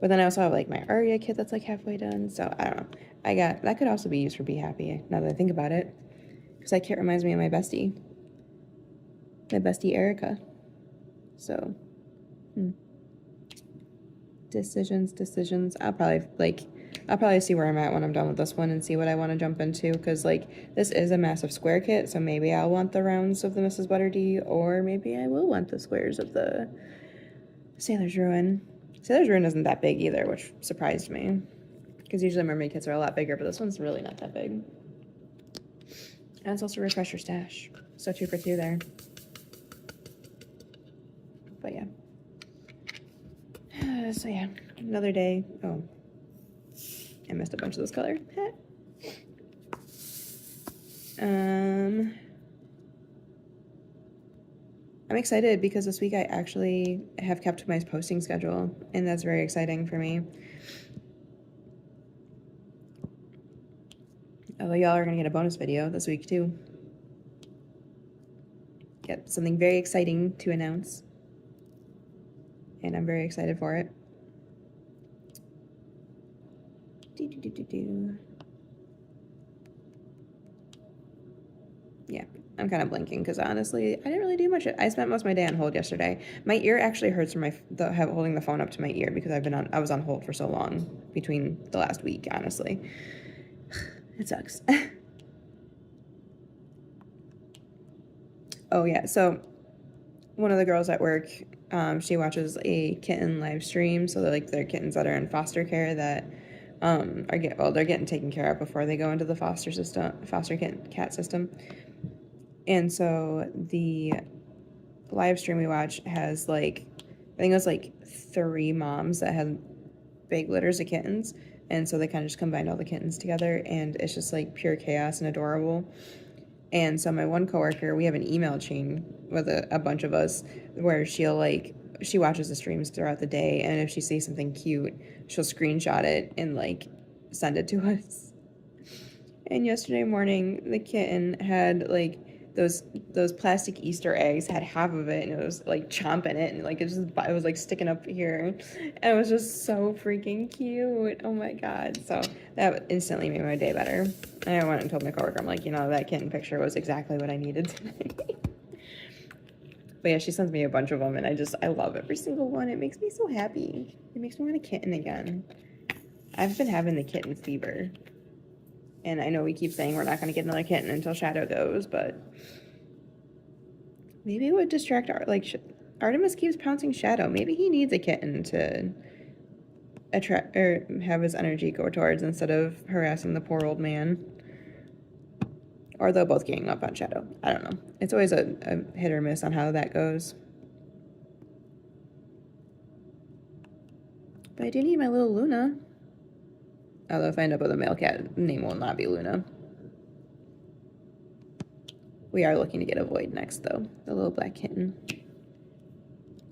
But then I also have like my Arya kit that's like halfway done, so I don't know. That could also be used for Be Happy, now that I think about it, because that kit reminds me of my bestie Erica. So, decisions. I'll probably see where I'm at when I'm done with this one and see what I want to jump into, because like this is a massive square kit, so maybe I'll want the rounds of the Mrs. Butter D, or maybe I will want the squares of the Sailor's Ruin. Sailor's Ruin isn't that big either, which surprised me, because usually mermaid kits are a lot bigger, but this one's really not that big. And it's also Refresher Stash, so 2 for 2 there. But yeah. So yeah, another day. Oh, I missed a bunch of this color. I'm excited because this week I actually have kept my posting schedule, and that's very exciting for me. Although y'all are gonna get a bonus video this week too. Get something very exciting to announce, and I'm very excited for it. Yeah, I'm kind of blinking because honestly, I didn't really do much. I spent most of my day on hold yesterday. My ear actually hurts from holding the phone up to my ear because I was on hold for so long between the last week, honestly. It sucks. Oh yeah, so one of the girls at work, she watches a kitten live stream, so they're kittens that are in foster care that they're getting taken care of before they go into the foster cat system. And so the live stream we watch has I think it was 3 moms that had big litters of kittens, and so they kind of just combined all the kittens together, and it's just pure chaos and adorable. And so my one coworker, we have an email chain with a bunch of us where she watches the streams throughout the day, and if she sees something cute, she'll screenshot it and send it to us. And yesterday morning, the kitten had those plastic Easter eggs, had half of it, and it was chomping it, and it was sticking up here, and it was just so freaking cute. Oh my god! So that instantly made my day better. And I went and told my coworker, I'm like, that kitten picture was exactly what I needed today. But But yeah, she sends me a bunch of them, and I love every single one. It makes me so happy. It makes me want a kitten again. I've been having the kitten fever. And I know we keep saying we're not going to get another kitten until Shadow goes, but maybe it would distract Artemis keeps pouncing Shadow. Maybe he needs a kitten to attract or have his energy go towards instead of harassing the poor old man. Or they'll both gang up on Shadow. I don't know. It's always a hit or miss on how that goes. But I do need my little Luna. Although if I end up with a male cat, the name will not be Luna. We are looking to get a Void next, though. The little black kitten.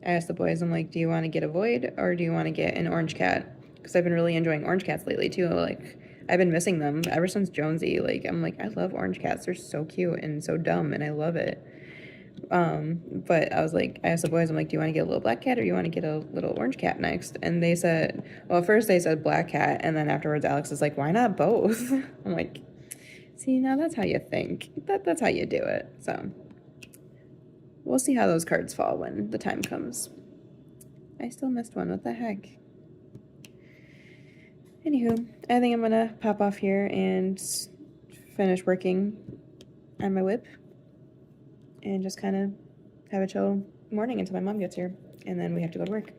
I asked the boys, I'm like, do you want to get a Void or do you want to get an orange cat? Because I've been really enjoying orange cats lately, too. Like, I've been missing them ever since Jonesy. Like, I'm like, I love orange cats. They're so cute and so dumb, and I love it. But I was like, I asked the boys, I'm like, do you want to get a little black cat or you want to get a little orange cat next? And they said, well, first they said black cat, and then afterwards Alex is like, why not both? I'm like, see, now that's how you think. That's how you do it. So we'll see how those cards fall when the time comes. I still missed one. What the heck? Anywho, I think I'm gonna pop off here and finish working on my whip and just kind of have a chill morning until my mom gets here, and then we have to go to work.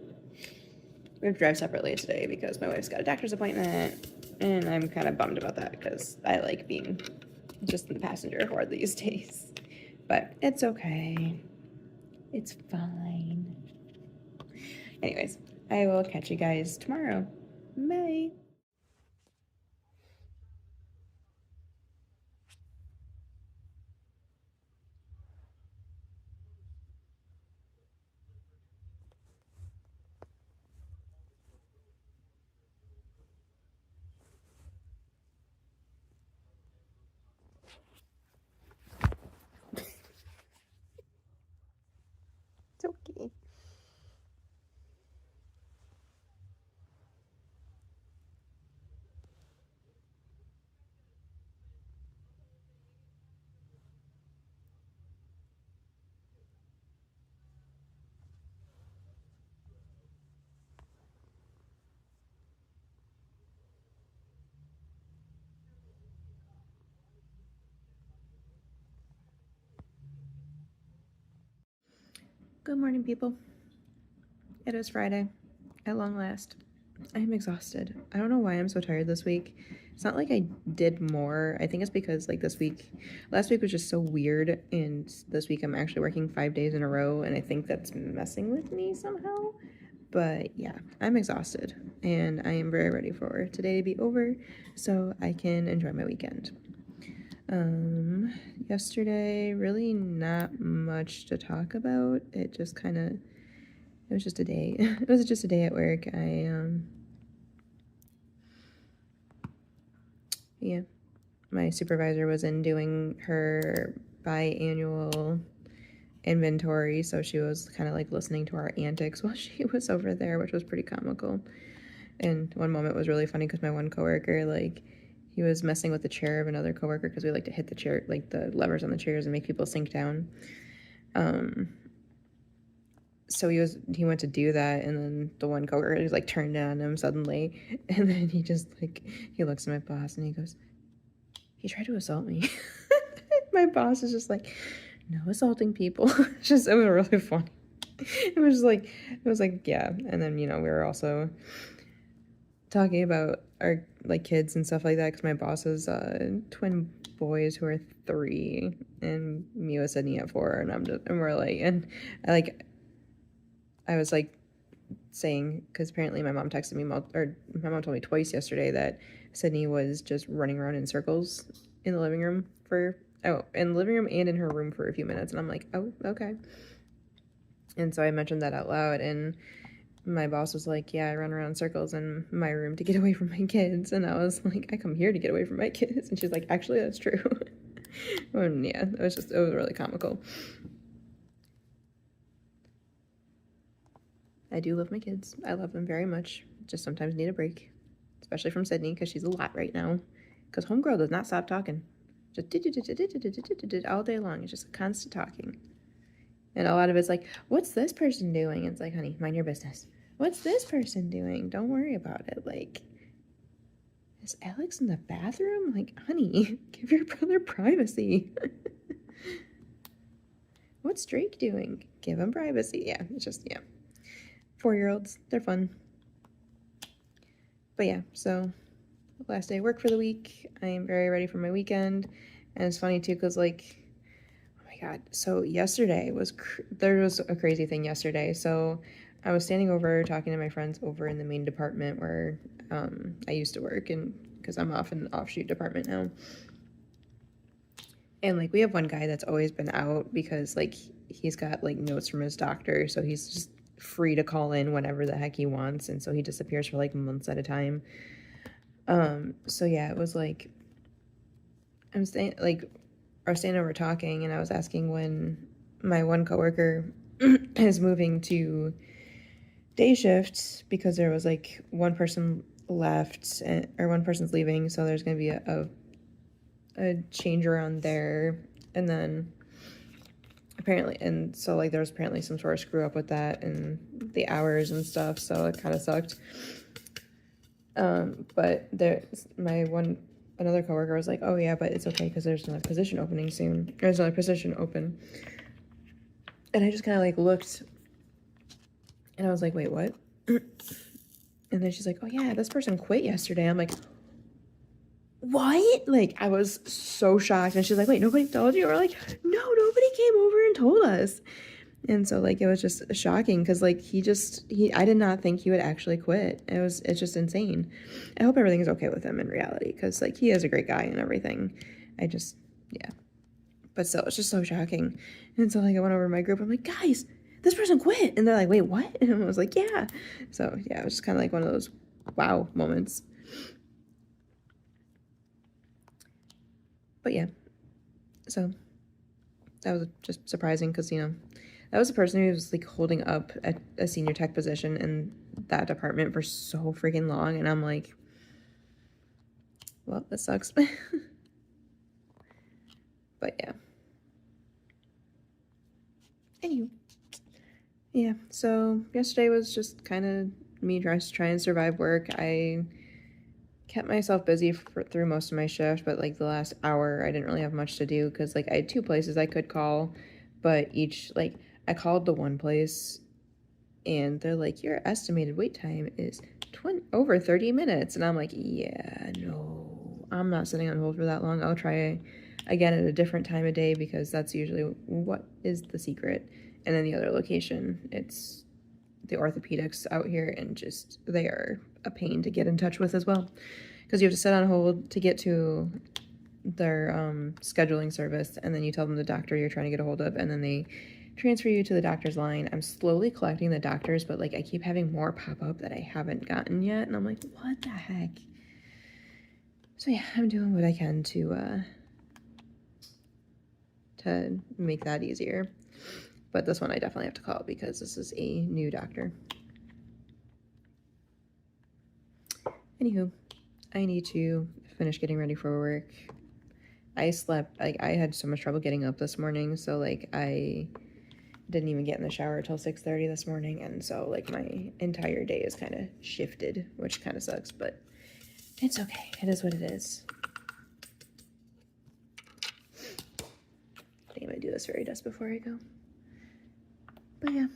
We have to drive separately today because my wife's got a doctor's appointment, and I'm kind of bummed about that because I like being just in the passenger more these days. But it's okay. It's fine. Anyways, I will catch you guys tomorrow. Bye. It's okay. Good morning, people. It is Friday, at long last. I am exhausted. I don't know why I'm so tired this week. It's not like I did more. I think it's because like last week was just so weird, and this week I'm actually working 5 days in a row, and I think that's messing with me somehow. But yeah, I'm exhausted, and I am very ready for today to be over so I can enjoy my weekend. Yesterday, really not much to talk about. It was just a day. It was just a day at work. Yeah, my supervisor was in doing her biannual inventory, so she was kind of like listening to our antics while she was over there, which was pretty comical. And one moment was really funny because my one coworker, like, he was messing with the chair of another coworker because we like to hit the chair, like the levers on the chairs, and make people sink down. So he went to do that, and then the one coworker just like turned on him suddenly, and then he just like he looks at my boss and he goes, he tried to assault me. My boss is just like, no assaulting people. It was really funny. It was like yeah. And then we were also talking about our like kids and stuff like that because my boss has twin boys who are 3 and Mia, Sydney at 4, and we're like, and I was like saying, because apparently my mom texted me, or my mom told me twice yesterday that Sydney was just running around in circles in the living room in the living room and in her room for a few minutes, and I'm like, oh, okay. And so I mentioned that out loud, and my boss was like, yeah, I run around in circles in my room to get away from my kids, and I was like, I come here to get away from my kids, and she's like, actually, that's true. And yeah, it was really comical. I do love my kids. I love them very much. Just sometimes need a break, especially from Sydney because she's a lot right now. Because homegirl does not stop talking, just all day long. It's just constant talking, And a lot of it's like, what's this person doing? It's like, honey, mind your business. What's this person doing? Don't worry about it. Like, is Alex in the bathroom? Like, honey, give your brother privacy. What's Drake doing? Give him privacy. Yeah, it's just, yeah. 4-year-olds, they're fun. But yeah, so last day of work for the week. I am very ready for my weekend. And it's funny too, because like, oh my God. So yesterday there was a crazy thing yesterday. So I was standing over talking to my friends over in the main department where I used to work, and because I'm off in the offshoot department now. And like we have one guy that's always been out because like he's got like notes from his doctor, so he's just free to call in whenever the heck he wants, and so he disappears for like months at a time. So yeah, it was like I was standing over talking, and I was asking when my one coworker is moving to day shift because there was like one person left or one person's leaving, so there's gonna be a change around there, and then apparently, and so like there was apparently some sort of screw up with that and the hours and stuff, so it kind of sucked. But another coworker was like, oh yeah, but it's okay because there's another position opening soon. There's another position open. And I just kind of like looked and I was like, wait, what? And then she's like, oh yeah, this person quit yesterday. I'm like, what? Like, I was so shocked. And she's like, wait, nobody told you? We're like, no, nobody came over and told us. And so like it was just shocking because like I did not think he would actually quit. It's just insane. I hope everything's okay with him in reality because like he is a great guy and everything. Yeah. But still, it's just so shocking. And so like I went over to my group. I'm like, guys, this person quit. And they're like, wait, what? And I was like, yeah. So yeah, it was just kind of like one of those wow moments. But yeah, so that was just surprising because that was the person who was like holding up a senior tech position in that department for so freaking long, and I'm like, well, that sucks. But yeah. Anywho. Yeah, so yesterday was just kind of me just trying to survive work. I kept myself busy through most of my shift, but like the last hour I didn't really have much to do because like I had 2 places I could call, but I called the one place and they're like, your estimated wait time is over 30 minutes. And I'm like, yeah, no, I'm not sitting on hold for that long. I'll try again at a different time of day because that's usually what is the secret. And then the other location, it's the orthopedics out here, and just they are a pain to get in touch with as well because you have to sit on hold to get to their scheduling service, and then you tell them the doctor you're trying to get a hold of, and then they transfer you to the doctor's line. I'm slowly collecting the doctors, but like I keep having more pop up that I haven't gotten yet, and I'm like, what the heck? So yeah, I'm doing what I can to make that easier. But this one I definitely have to call because this is a new doctor. Anywho, I need to finish getting ready for work. I slept, like I had so much trouble getting up this morning, so like I didn't even get in the shower till 6:30 this morning, and so like my entire day is kind of shifted, which kind of sucks, but it's okay. It is what it is. I think I'm gonna do this fairy dust before I go. But yeah,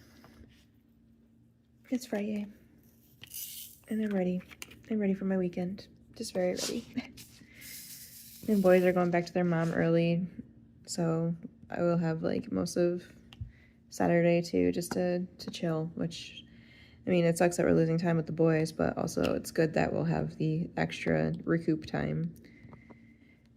it's Friday, and I'm ready. I'm ready for my weekend. Just very ready. And boys are going back to their mom early, so I will have like most of Saturday too, just to chill, which, I mean, it sucks that we're losing time with the boys, but also it's good that we'll have the extra recoup time.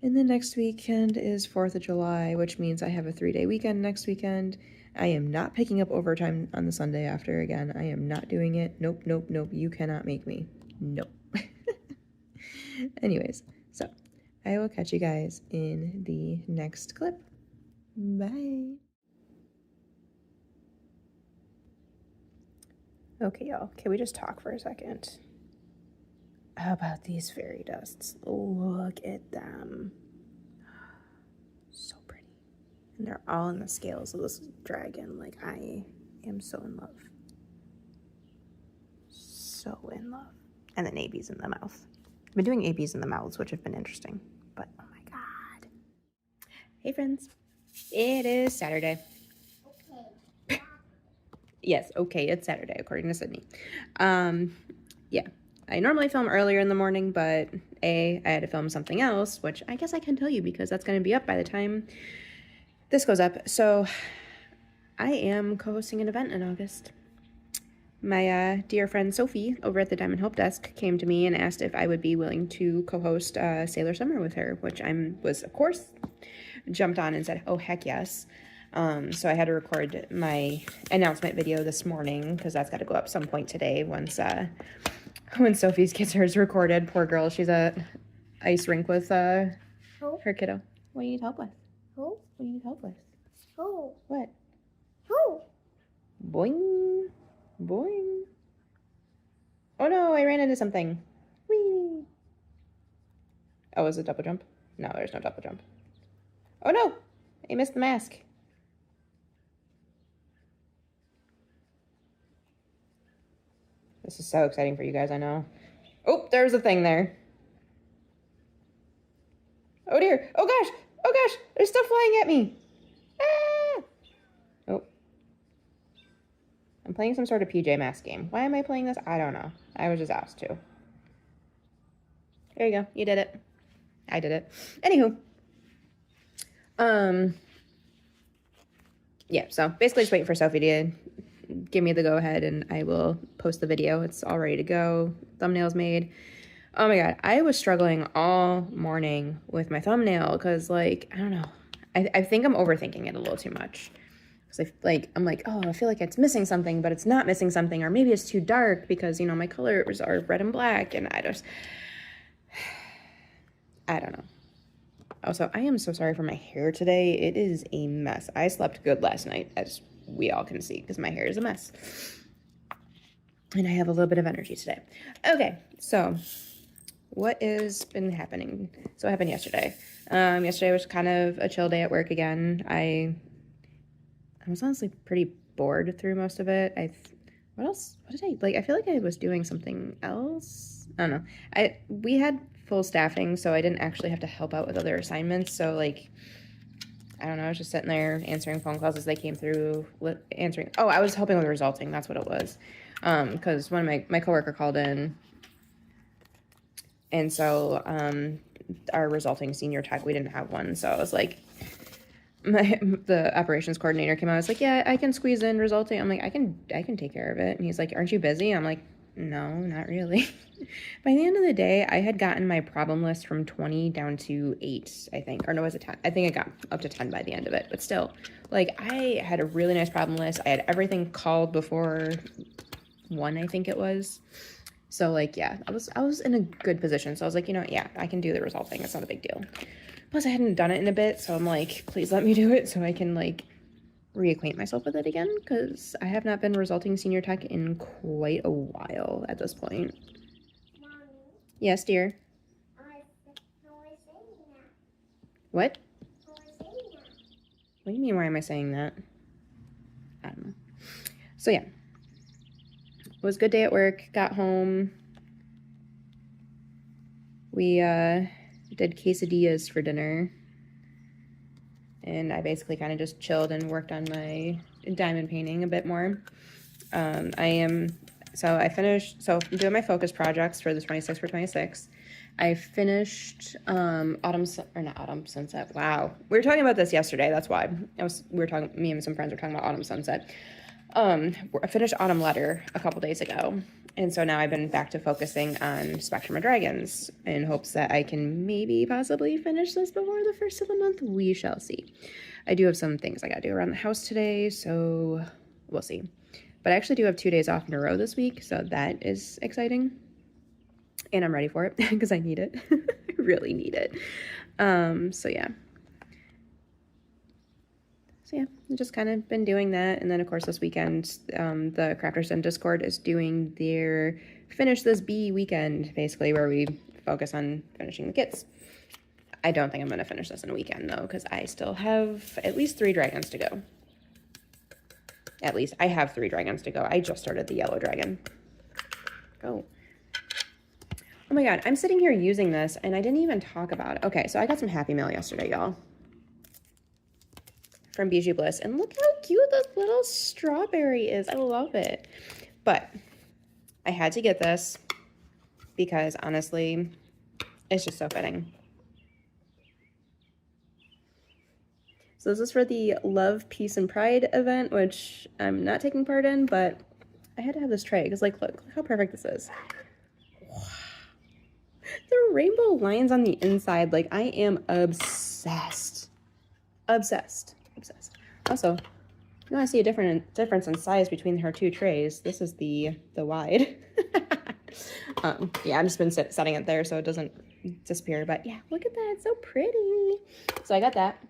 And then next weekend is 4th of July, which means I have a 3-day weekend next weekend. I am not picking up overtime on the Sunday after again. I am not doing it. Nope, nope, nope. You cannot make me. Nope. Anyways, so I will catch you guys in the next clip. Bye. Okay, y'all, can we just talk for a second? How about these fairy dusts? Look at them. So pretty. And they're all in the scales of this dragon. Like, I am so in love. So in love. And then ABs in the mouth. I've been doing ABs in the mouths, which have been interesting. But, oh my god. Hey, friends. It is Saturday. Okay. Yes, okay, it's Saturday, according to Sydney. Yeah. I normally film earlier in the morning, but I had to film something else, which I guess I can tell you because that's going to be up by the time this goes up. So I am co-hosting an event in August. My dear friend Sophie over at the Diamond Hope Desk came to me and asked if I would be willing to co-host Sailor Summer with her, which was, of course, jumped on and said, oh, heck yes. So I had to record my announcement video this morning because that's got to go up some point today once when Sophie's gets hers recorded. Poor girl, she's at ice rink with her kiddo. What do you need help with? Who? What do you need help with? Who? What? Who? Boing. Boing. Oh no, I ran into something. Whee. Oh, is it double jump? No, there's no double jump. Oh no, I missed the mask. This is so exciting for you guys, I know. Oh, there's a thing there. Oh dear. Oh gosh. Oh gosh. There's stuff flying at me. Ah! Oh. I'm playing some sort of PJ Masks game. Why am I playing this? I don't know. I was just asked to. There you go. You did it. I did it. Anywho. Yeah, so basically just waiting for Sophie to give me the go-ahead and I will post the video. It's all ready to go. Thumbnail's made. Oh my god, I was struggling all morning with my thumbnail because, like, I don't know. I think I'm overthinking it a little too much. Because I'm like, oh, I feel like it's missing something, but it's not missing something. Or maybe it's too dark because, you know, my colors are red and black. And I don't know. Also, I am so sorry for my hair today. It is a mess. I slept good last night, as we all can see, because my hair is a mess. And I have a little bit of energy today. Okay, so what has been happening? So what happened yesterday? Yesterday was kind of a chill day at work again. I was honestly pretty bored through most of it. What else? What did I, like, I feel like I was doing something else. I don't know. We had full staffing, so I didn't actually have to help out with other assignments. So, like, I don't know, I was just sitting there answering phone calls as they came through, I was helping with resulting, that's what it was. Because one of my coworker called in, and so our resulting senior tech, we didn't have one, so I was like, the operations coordinator came out, I was like, yeah, I can squeeze in resulting. I'm like, I can take care of it. And he's like, aren't you busy? I'm like, no, not really. By the end of the day, I had gotten my problem list from 20 down to 8, I think. Or no, was it 10? I think it got up to 10 by the end of it. But still, like, I had a really nice problem list. I had everything called before 1, I think it was. So, like, yeah, I was in a good position. So I was like, you know, yeah, I can do the resulting. It's not a big deal. Plus, I hadn't done it in a bit, so I'm like, please let me do it so I can, like, reacquaint myself with it again, because I have not been resulting senior tech in quite a while at this point. Mommy, Yes, dear. how I saying that? What? How I saying that? What do you mean, why am I saying that? I don't know. So, yeah. It was a good day at work. Got home. We, did quesadillas for dinner. And I basically kind of just chilled and worked on my diamond painting a bit more. I'm doing my focus projects for the 26 for 26. I finished not Autumn Sunset. Wow. We were talking about this yesterday, that's why. Me and some friends were talking about Autumn Sunset. I finished Autumn Letter a couple days ago. And so now I've been back to focusing on Spectrum of Dragons in hopes that I can possibly finish this before the first of the month. We shall see. I do have some things I gotta do around the house today, so we'll see. But I actually do have 2 days off in a row this week, so that is exciting. And I'm ready for it because I need it. I really need it. So yeah. So yeah, I've just kind of been doing that. And then, of course, this weekend, the Crafters Den Discord is doing their Finish This Bee weekend, basically, where we focus on finishing the kits. I don't think I'm going to finish this in a weekend, though, because I still have at least 3 dragons to go. At least I have 3 dragons to go. I just started the yellow dragon. Go. Oh my god, I'm sitting here using this, and I didn't even talk about it. Okay, so I got some Happy Mail yesterday, y'all. From Bijou Bliss. And look how cute this little strawberry is. I love it. But I had to get this because, honestly, it's just so fitting. So this is for the Love, Peace, and Pride event, which I'm not taking part in, but I had to have this tray because, like, look how perfect this is. Wow. The rainbow lines on the inside, like, I am obsessed. Obsessed. Obsessed. Also, if you want to see a difference in size between her 2 trays, this is the wide. Yeah, I've just been setting it there so it doesn't disappear. But yeah, look at that. It's so pretty. So I got that.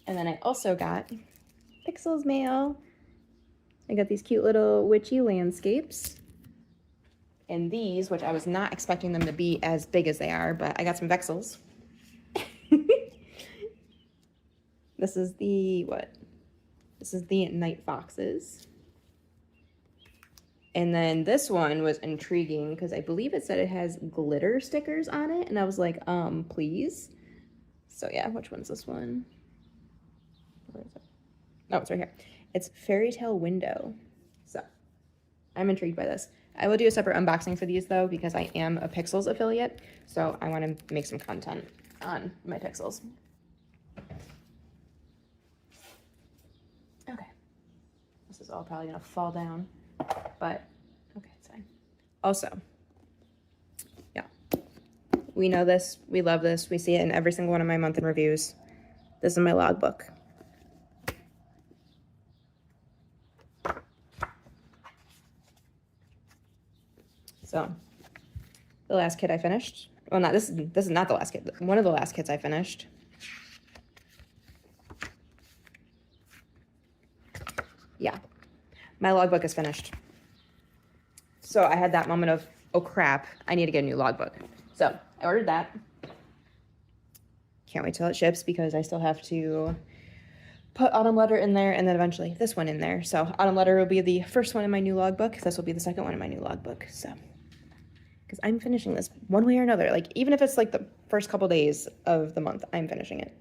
And then I also got Pixels mail. I got these cute little witchy landscapes. And these, which I was not expecting them to be as big as they are, but I got some Vexels. This is the, what? This is the Night Foxes. And then this one was intriguing because I believe it said it has glitter stickers on it. And I was like, please. So yeah, which one's this one? Where is it? Oh, it's right here. It's Fairy Tale Window. So I'm intrigued by this. I will do a separate unboxing for these though, because I am a Pixels affiliate. So I want to make some content on my Pixels. Okay. This is all probably going to fall down, but okay, it's fine. Also, yeah, we know this. We love this. We see it in every single one of my month in reviews. This is my logbook. So, the last kit I finished. Well, not this is not the last kit. One of the last kits I finished. Yeah, my logbook is finished. So I had that moment of, oh crap, I need to get a new logbook. So I ordered that. Can't wait till it ships because I still have to put Autumn Letter in there and then eventually this one in there. So Autumn Letter will be the first one in my new logbook. This will be the second one in my new logbook. So, because I'm finishing this one way or another. Like, even if it's like the first couple days of the month, I'm finishing it.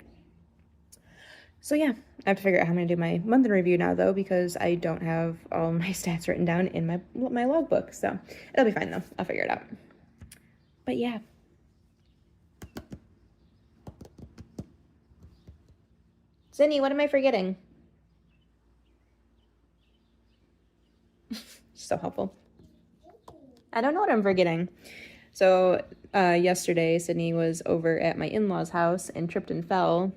So yeah, I have to figure out how I'm going to do my month in review now, though, because I don't have all my stats written down in my logbook. So it'll be fine, though. I'll figure it out. But yeah. Sydney, what am I forgetting? So helpful. I don't know what I'm forgetting. So yesterday, Sydney was over at my in-laws' house and tripped and fell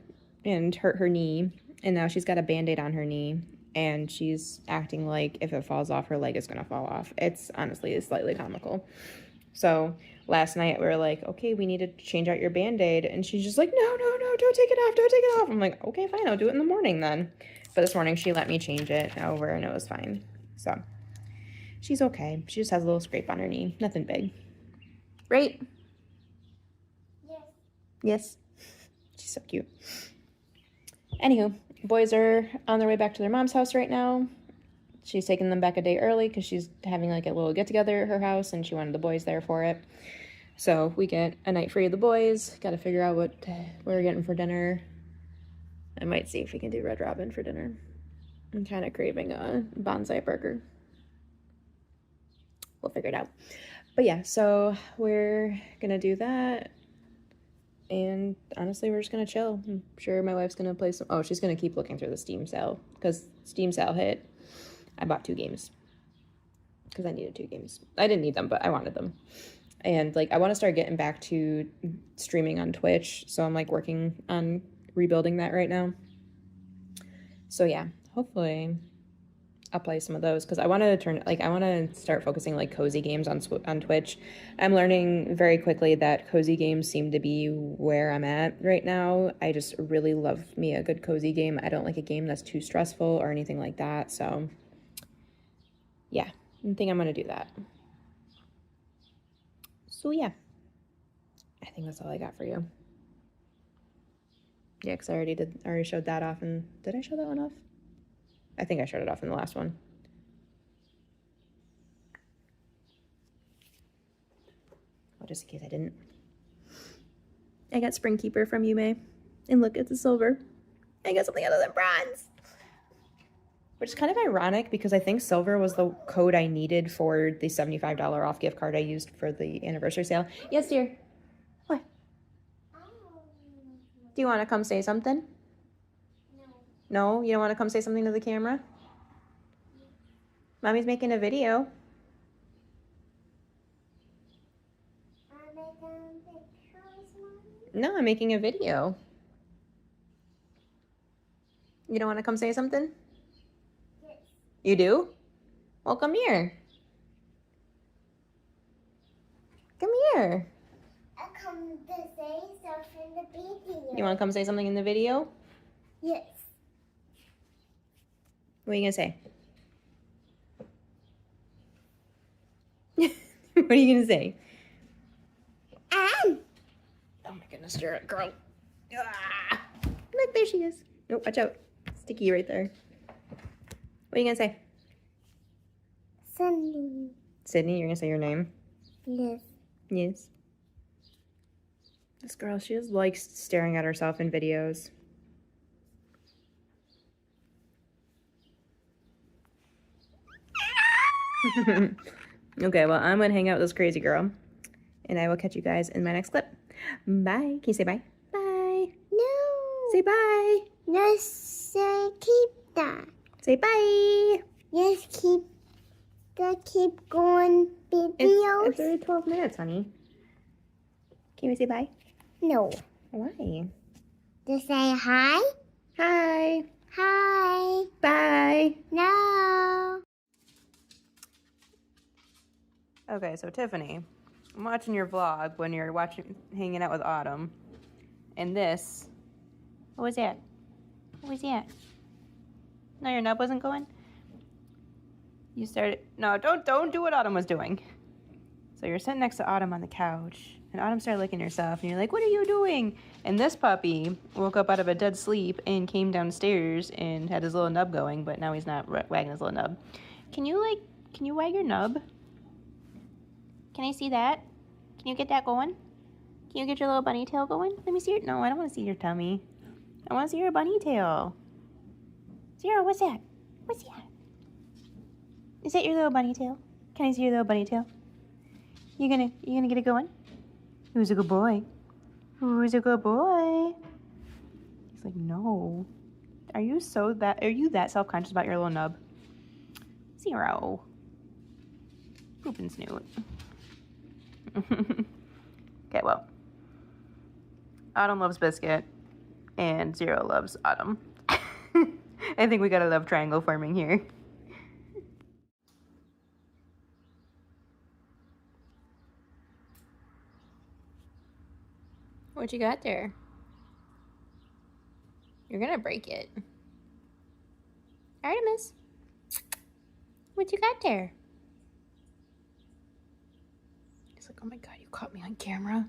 and hurt her knee. And now she's got a Band-Aid on her knee. And she's acting like if it falls off, her leg is going to fall off. It's honestly slightly comical. So last night we were like, okay, we need to change out your Band-Aid. And she's just like, no, don't take it off, don't take it off. I'm like, okay, fine, I'll do it in the morning then. But this morning she let me change it over and it was fine. So she's okay. She just has a little scrape on her knee. Nothing big. Right? Yes. Yes. She's so cute. Anywho, boys are on their way back to their mom's house right now. She's taking them back a day early because she's having like a little get-together at her house and she wanted the boys there for it. So we get a night free of the boys. Got to figure out what we're getting for dinner. I might see if we can do Red Robin for dinner. I'm kind of craving a bonsai burger. We'll figure it out. But yeah, so we're gonna do that. And honestly, we're just gonna chill. I'm sure my wife's gonna play some. Oh, she's gonna keep looking through the Steam sale because Steam sale hit. I bought 2 games because I needed 2 games. I didn't need them, but I wanted them. And like, I want to start getting back to streaming on Twitch. So I'm like working on rebuilding that right now. So yeah, hopefully I'll play some of those because I want to start focusing like cozy games on Twitch. I'm learning very quickly that cozy games seem to be where I'm at right now. I just really love me a good cozy game. I don't like a game that's too stressful or anything like that. So yeah, I think I'm going to do that. So yeah, I think that's all I got for you. Yeah, because I already showed that off. And did I show that one off? I think I showed it off in the last one. Well, just in case I didn't. I got Spring Keeper from you, May. And look, it's a silver. I got something other than bronze. Which is kind of ironic because I think silver was the code I needed for the $75 off gift card I used for the anniversary sale. Yes, dear. What? Do you want to come say something? No. No? You don't want to come say something to the camera? Mommy's making a video. Are they going to pictures, Mommy? No, I'm making a video. You don't want to come say something? Yes. You do? Well, come here. Come here. I come to say stuff in the video. You want to come say something in the video? Yes. What are you going to say? What are you going to say? Oh my goodness, you're a girl. Ah! Look, there she is. Nope, watch out. Sticky right there. What are you going to say? Sunny. Sydney, you're going to say your name? Yes. Yes. This girl, she just likes staring at herself in videos. Okay, well, I'm going to hang out with this crazy girl. And I will catch you guys in my next clip. Bye. Can you say bye? Bye. No. Say bye. Yes, say keep that. Say bye. Yes, keep going videos. It's already 12 minutes, honey. Can we say bye? No. Why? To say hi? Hi. Hi. Bye. No. Okay, so Tiffany, I'm watching your vlog when you're hanging out with Autumn. And this, what was that? What was that? No, your nub wasn't going? You started, no, don't do what Autumn was doing. So you're sitting next to Autumn on the couch, and Autumn started licking herself, and you're like, what are you doing? And this puppy woke up out of a dead sleep and came downstairs and had his little nub going, but now he's not wagging his little nub. Can you wag your nub? Can I see that? Can you get that going? Can you get your little bunny tail going? Let me see your, no, I don't want to see your tummy. I want to see your bunny tail. Zero, what's that? What's that? Is that your little bunny tail? Can I see your little bunny tail? You gonna get it going? Who's a good boy? Who's a good boy? He's like, no. Are you that self-conscious about your little nub? Zero. Poop and snoot. Okay, well. Autumn loves Biscuit, and Zero loves Autumn. I think we got a love triangle forming here. What you got there? You're gonna break it. Artemis, what you got there? He's like, oh my god, you caught me on camera.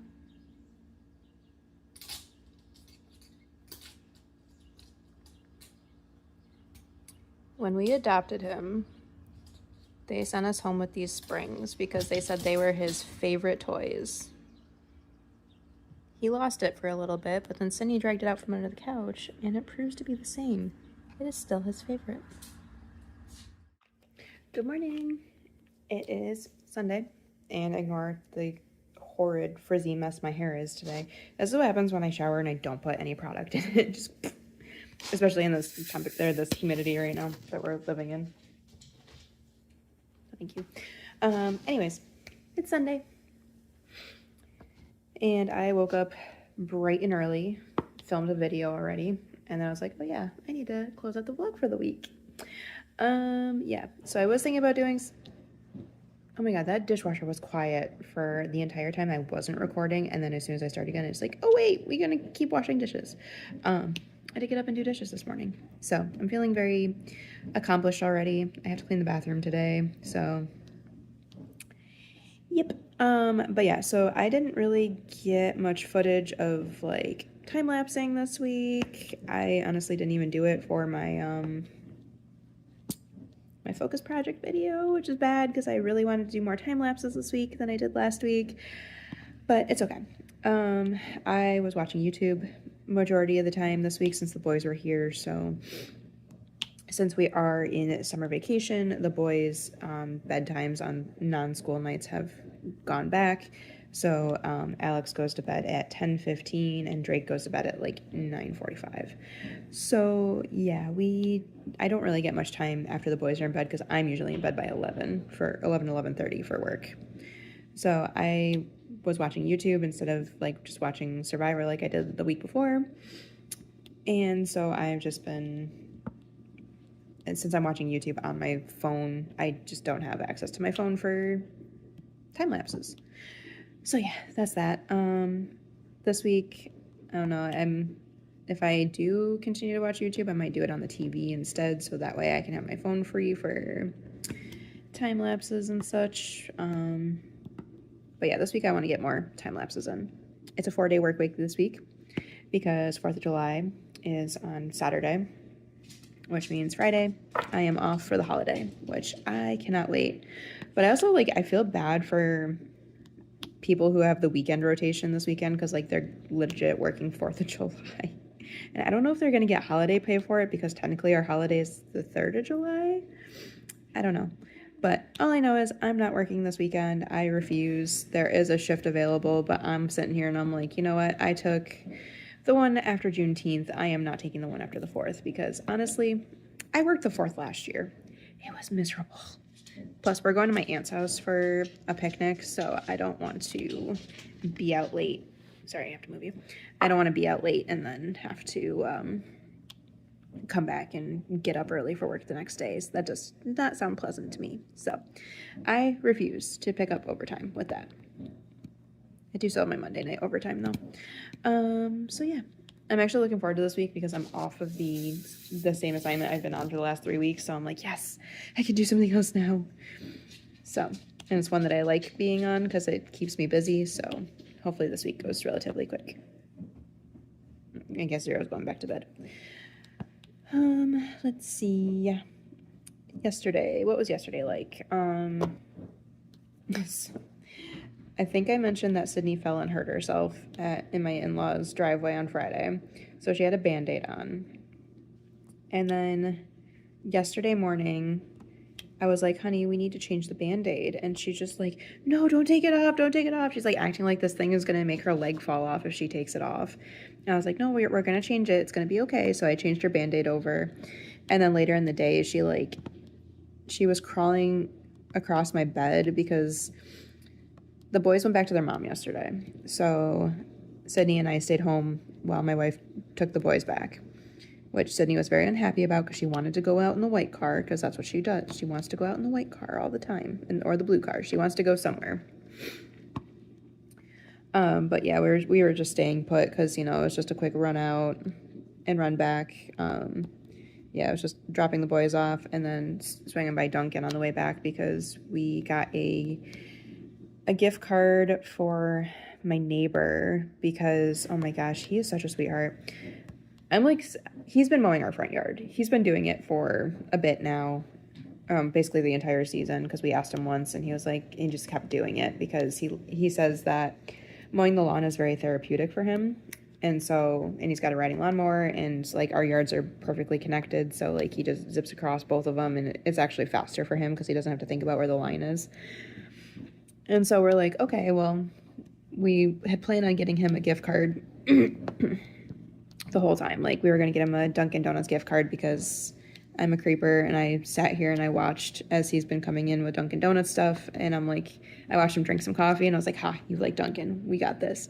When we adopted him, they sent us home with these springs because they said they were his favorite toys. He lost it for a little bit, but then Cindy dragged it out from under the couch, and it proves to be the same. It is still his favorite. Good morning. It is Sunday, and ignore the horrid frizzy mess my hair is today. This is what happens when I shower and I don't put any product in it. Just, especially in this humidity right now that we're living in. Thank you. Anyways, it's Sunday. And I woke up bright and early, filmed a video already, and then I was like, oh yeah, I need to close out the vlog for the week. Yeah, so I was thinking about doing, oh my god, that dishwasher was quiet for the entire time I wasn't recording, and then as soon as I started again, it's like, oh wait, we're gonna keep washing dishes. I had to get up and do dishes this morning, so I'm feeling very accomplished already. I have to clean the bathroom today, so yep. But yeah, so I didn't really get much footage of like time-lapsing this week. I honestly didn't even do it for my my focus project video, which is bad because I really wanted to do more time lapses this week than I did last week, but it's okay. I was watching YouTube majority of the time this week since the boys were here, so since we are in summer vacation, the boys' bedtimes on non-school nights have gone back. So Alex goes to bed at 10:15 and Drake goes to bed at like 9:45. So yeah, I don't really get much time after the boys are in bed because I'm usually in bed by 11:30 for work. So I was watching YouTube instead of like just watching Survivor like I did the week before. And so I've just been, and since I'm watching YouTube on my phone, I just don't have access to my phone for time lapses. So yeah, that's that. This week, I don't know, if I do continue to watch YouTube, I might do it on the TV instead, so that way I can have my phone free for time lapses and such. But yeah, this week I want to get more time lapses in. It's a 4-day work week this week because 4th of July is on Saturday, which means Friday I am off for the holiday, which I cannot wait. But I also I feel bad for people who have the weekend rotation this weekend because they're legit working 4th of July. And I don't know if they're going to get holiday pay for it because technically our holiday is the 3rd of July. I don't know. But all I know is I'm not working this weekend. I refuse. There is a shift available, but I'm sitting here and I'm like, you know what? I took the one after Juneteenth. I am not taking the one after the 4th because honestly, I worked the 4th last year. It was miserable. Plus, we're going to my aunt's house for a picnic, so I don't want to be out late. Sorry, I have to move you. I don't want to be out late and then have to come back and get up early for work the next day. So that does not sound pleasant to me. So I refuse to pick up overtime with that. I do still have my Monday night overtime though. So yeah, I'm actually looking forward to this week because I'm off of the same assignment I've been on for the last 3 weeks. So I'm like, yes, I can do something else now. So, and it's one that I like being on because it keeps me busy. So hopefully this week goes relatively quick. I guess Zero's going back to bed. Let's see. Yesterday, what was yesterday like? I think I mentioned that Sydney fell and hurt herself in my in-laws' driveway on Friday. So she had a Band-Aid on. And then yesterday morning, I was like, honey, we need to change the Band-Aid. And she's just like, no, don't take it off. Don't take it off. She's like acting like this thing is going to make her leg fall off if she takes it off. And I was like, no, we're going to change it. It's going to be okay. So I changed her Band-Aid over. And then later in the day, she was crawling across my bed because the boys went back to their mom yesterday. So Sydney and I stayed home while my wife took the boys back, which Sydney was very unhappy about because she wanted to go out in the white car because that's what she does. She wants to go out in the white car all the time, or the blue car. She wants to go somewhere. But yeah, we were just staying put because, it was just a quick run out and run back. Yeah, I was just dropping the boys off and then swinging by Dunkin' on the way back because we got a gift card for my neighbor because, oh my gosh, he is such a sweetheart. He's been mowing our front yard. He's been doing it for a bit now, basically the entire season because we asked him once and he just kept doing it because he says that mowing the lawn is very therapeutic for him. And he's got a riding lawnmower and our yards are perfectly connected. So he just zips across both of them and it's actually faster for him because he doesn't have to think about where the line is. And so we're like, okay, well, we had planned on getting him a gift card the whole time. We were going to get him a Dunkin' Donuts gift card because I'm a creeper and I sat here and I watched as he's been coming in with Dunkin' Donuts stuff. And I watched him drink some coffee and I was like, ha, you like Dunkin', we got this.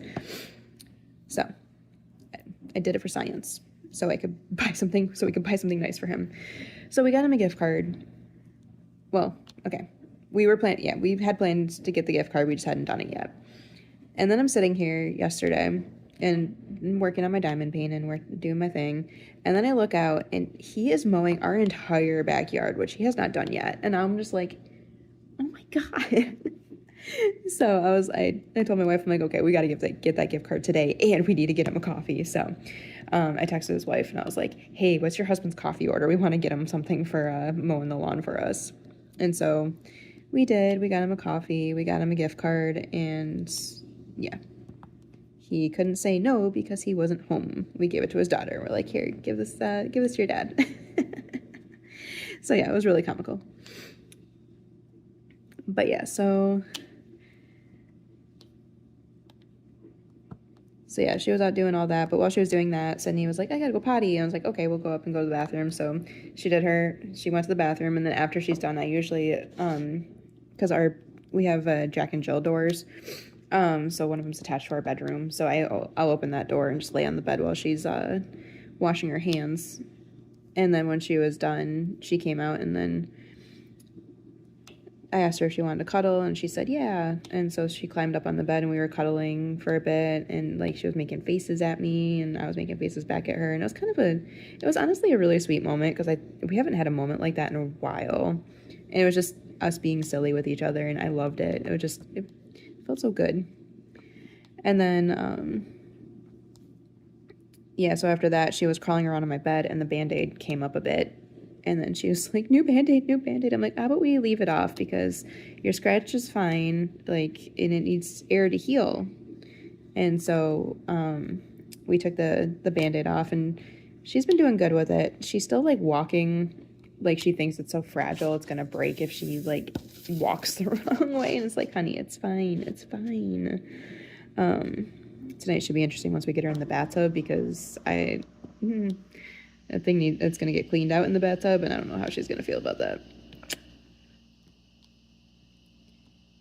So I did it for science so we could buy something nice for him. So we got him a gift card. Well, okay. We had plans to get the gift card. We just hadn't done it yet. And then I'm sitting here yesterday and working on my diamond paint and we're doing my thing. And then I look out and he is mowing our entire backyard, which he has not done yet. And I'm just like, oh my God. So I told my wife, I'm like, okay, we got to get that gift card today, and we need to get him a coffee. So I texted his wife and I was like, hey, what's your husband's coffee order? We want to get him something for mowing the lawn for us. And so we did. We got him a coffee. We got him a gift card, and yeah, he couldn't say no because he wasn't home. We gave it to his daughter. We're like, here, give this to your dad. So yeah, it was really comical. But yeah, so yeah, she was out doing all that. But while she was doing that, Sydney was like, I gotta go potty. And I was like, okay, we'll go up and go to the bathroom. So she went to the bathroom. And then after she's done, I usually, because we have Jack and Jill doors. So one of them's attached to our bedroom. So I'll open that door and just lay on the bed while she's washing her hands. And then when she was done, she came out, and then I asked her if she wanted to cuddle, and she said yeah. And so she climbed up on the bed, and we were cuddling for a bit, and like she was making faces at me, and I was making faces back at her, and it was honestly a really sweet moment because we haven't had a moment like that in a while, and it was just us being silly with each other, and I loved it. It felt so good. And then yeah, so after that, she was crawling around on my bed, and the Band-Aid came up a bit. And then she was like, new Band-Aid, new Band-Aid. I'm like, how about we leave it off because your scratch is fine, like, and it needs air to heal. And so we took the Band-Aid off, and she's been doing good with it. She's still, like, walking like she thinks it's so fragile it's gonna break if she, like, walks the wrong way. And it's like, honey, it's fine. It's fine. Tonight should be interesting once we get her in the bathtub because I think it's going to get cleaned out in the bathtub, and I don't know how she's going to feel about that.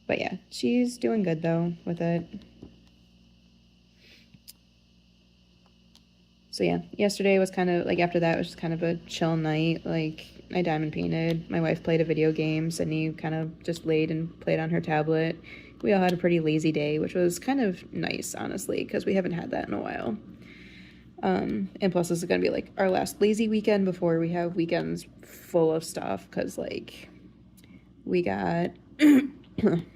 But yeah, she's doing good though with it. So yeah, yesterday was kind of like, after that was just kind of a chill night. Like, I diamond painted, my wife played a video game, Sydney kind of just laid and played on her tablet. We all had a pretty lazy day, which was kind of nice, honestly, because we haven't had that in a while. And plus this is gonna be like our last lazy weekend before we have weekends full of stuff, because like we got we're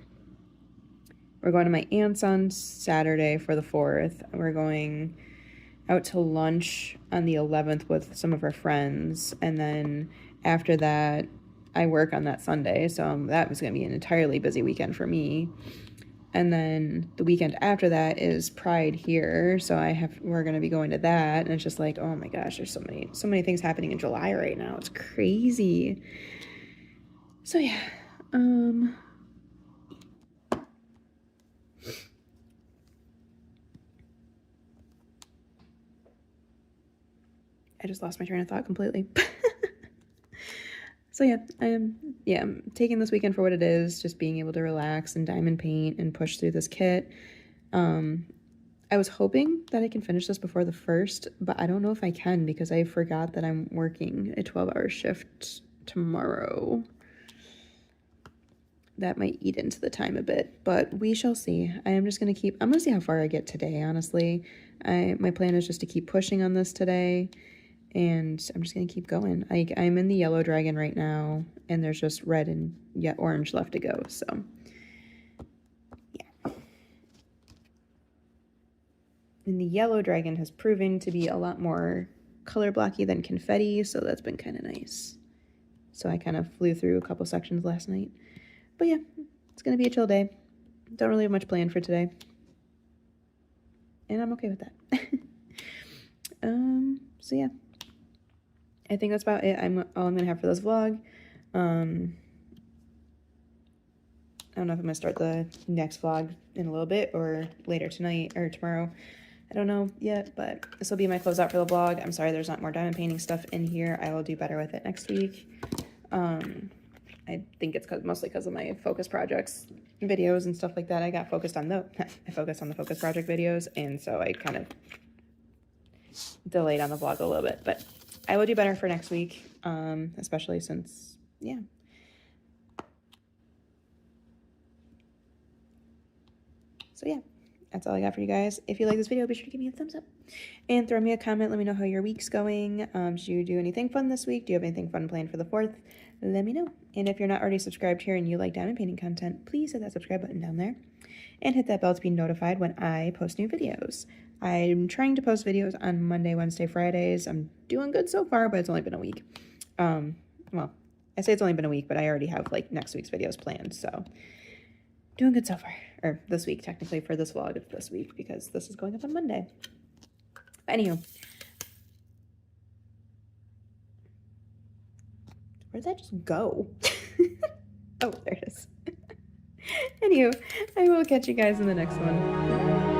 going to my aunt's on Saturday for the 4th. We're going out to lunch on the 11th with some of our friends, and then after that I work on that Sunday, so that was gonna be an entirely busy weekend for me. And then the weekend after that is Pride here, so we're gonna be going to that, and it's just like, oh my gosh, there's so many things happening in July right now. It's crazy. So yeah, I just lost my train of thought completely. So yeah, I'm taking this weekend for what it is, just being able to relax and diamond paint and push through this kit. I was hoping that I can finish this before the 1st, but I don't know if I can because I forgot that I'm working a 12-hour shift tomorrow. That might eat into the time a bit, but we shall see. I'm gonna see how far I get today, honestly. My plan is just to keep pushing on this today, and I'm just gonna keep going. I'm in the yellow dragon right now, and there's just red and orange left to go, so yeah. And the yellow dragon has proven to be a lot more color blocky than confetti, so that's been kind of nice. So I kind of flew through a couple sections last night. But yeah, it's gonna be a chill day. Don't really have much planned for today, and I'm okay with that. So yeah, I think that's about it. All I'm gonna have for this vlog. I don't know if I'm gonna start the next vlog in a little bit or later tonight or tomorrow. I don't know yet, but this will be my closeout for the vlog. I'm sorry there's not more diamond painting stuff in here. I will do better with it next week. I think it's mostly because of my focus projects videos and stuff like that. I got focused on I focused on the focus project videos, and so I kind of delayed on the vlog a little bit, but I will do better for next week, especially since, yeah. So yeah, that's all I got for you guys. If you like this video, be sure to give me a thumbs up. And throw me a comment. Let me know how your week's going. Did you do anything fun this week? Do you have anything fun planned for the 4th? Let me know. And if you're not already subscribed here and you like diamond painting content, please hit that subscribe button down there. And hit that bell to be notified when I post new videos. I'm trying to post videos on Monday, Wednesday, Fridays. I'm doing good so far, but it's only been a week. Well, I say it's only been a week, but I already have like next week's videos planned, so doing good so far. Or this week, technically, for this vlog of this week, because this is going up on Monday. But anywho, where did that just go? Oh, there it is. Anywho, I will catch you guys in the next one. Bye.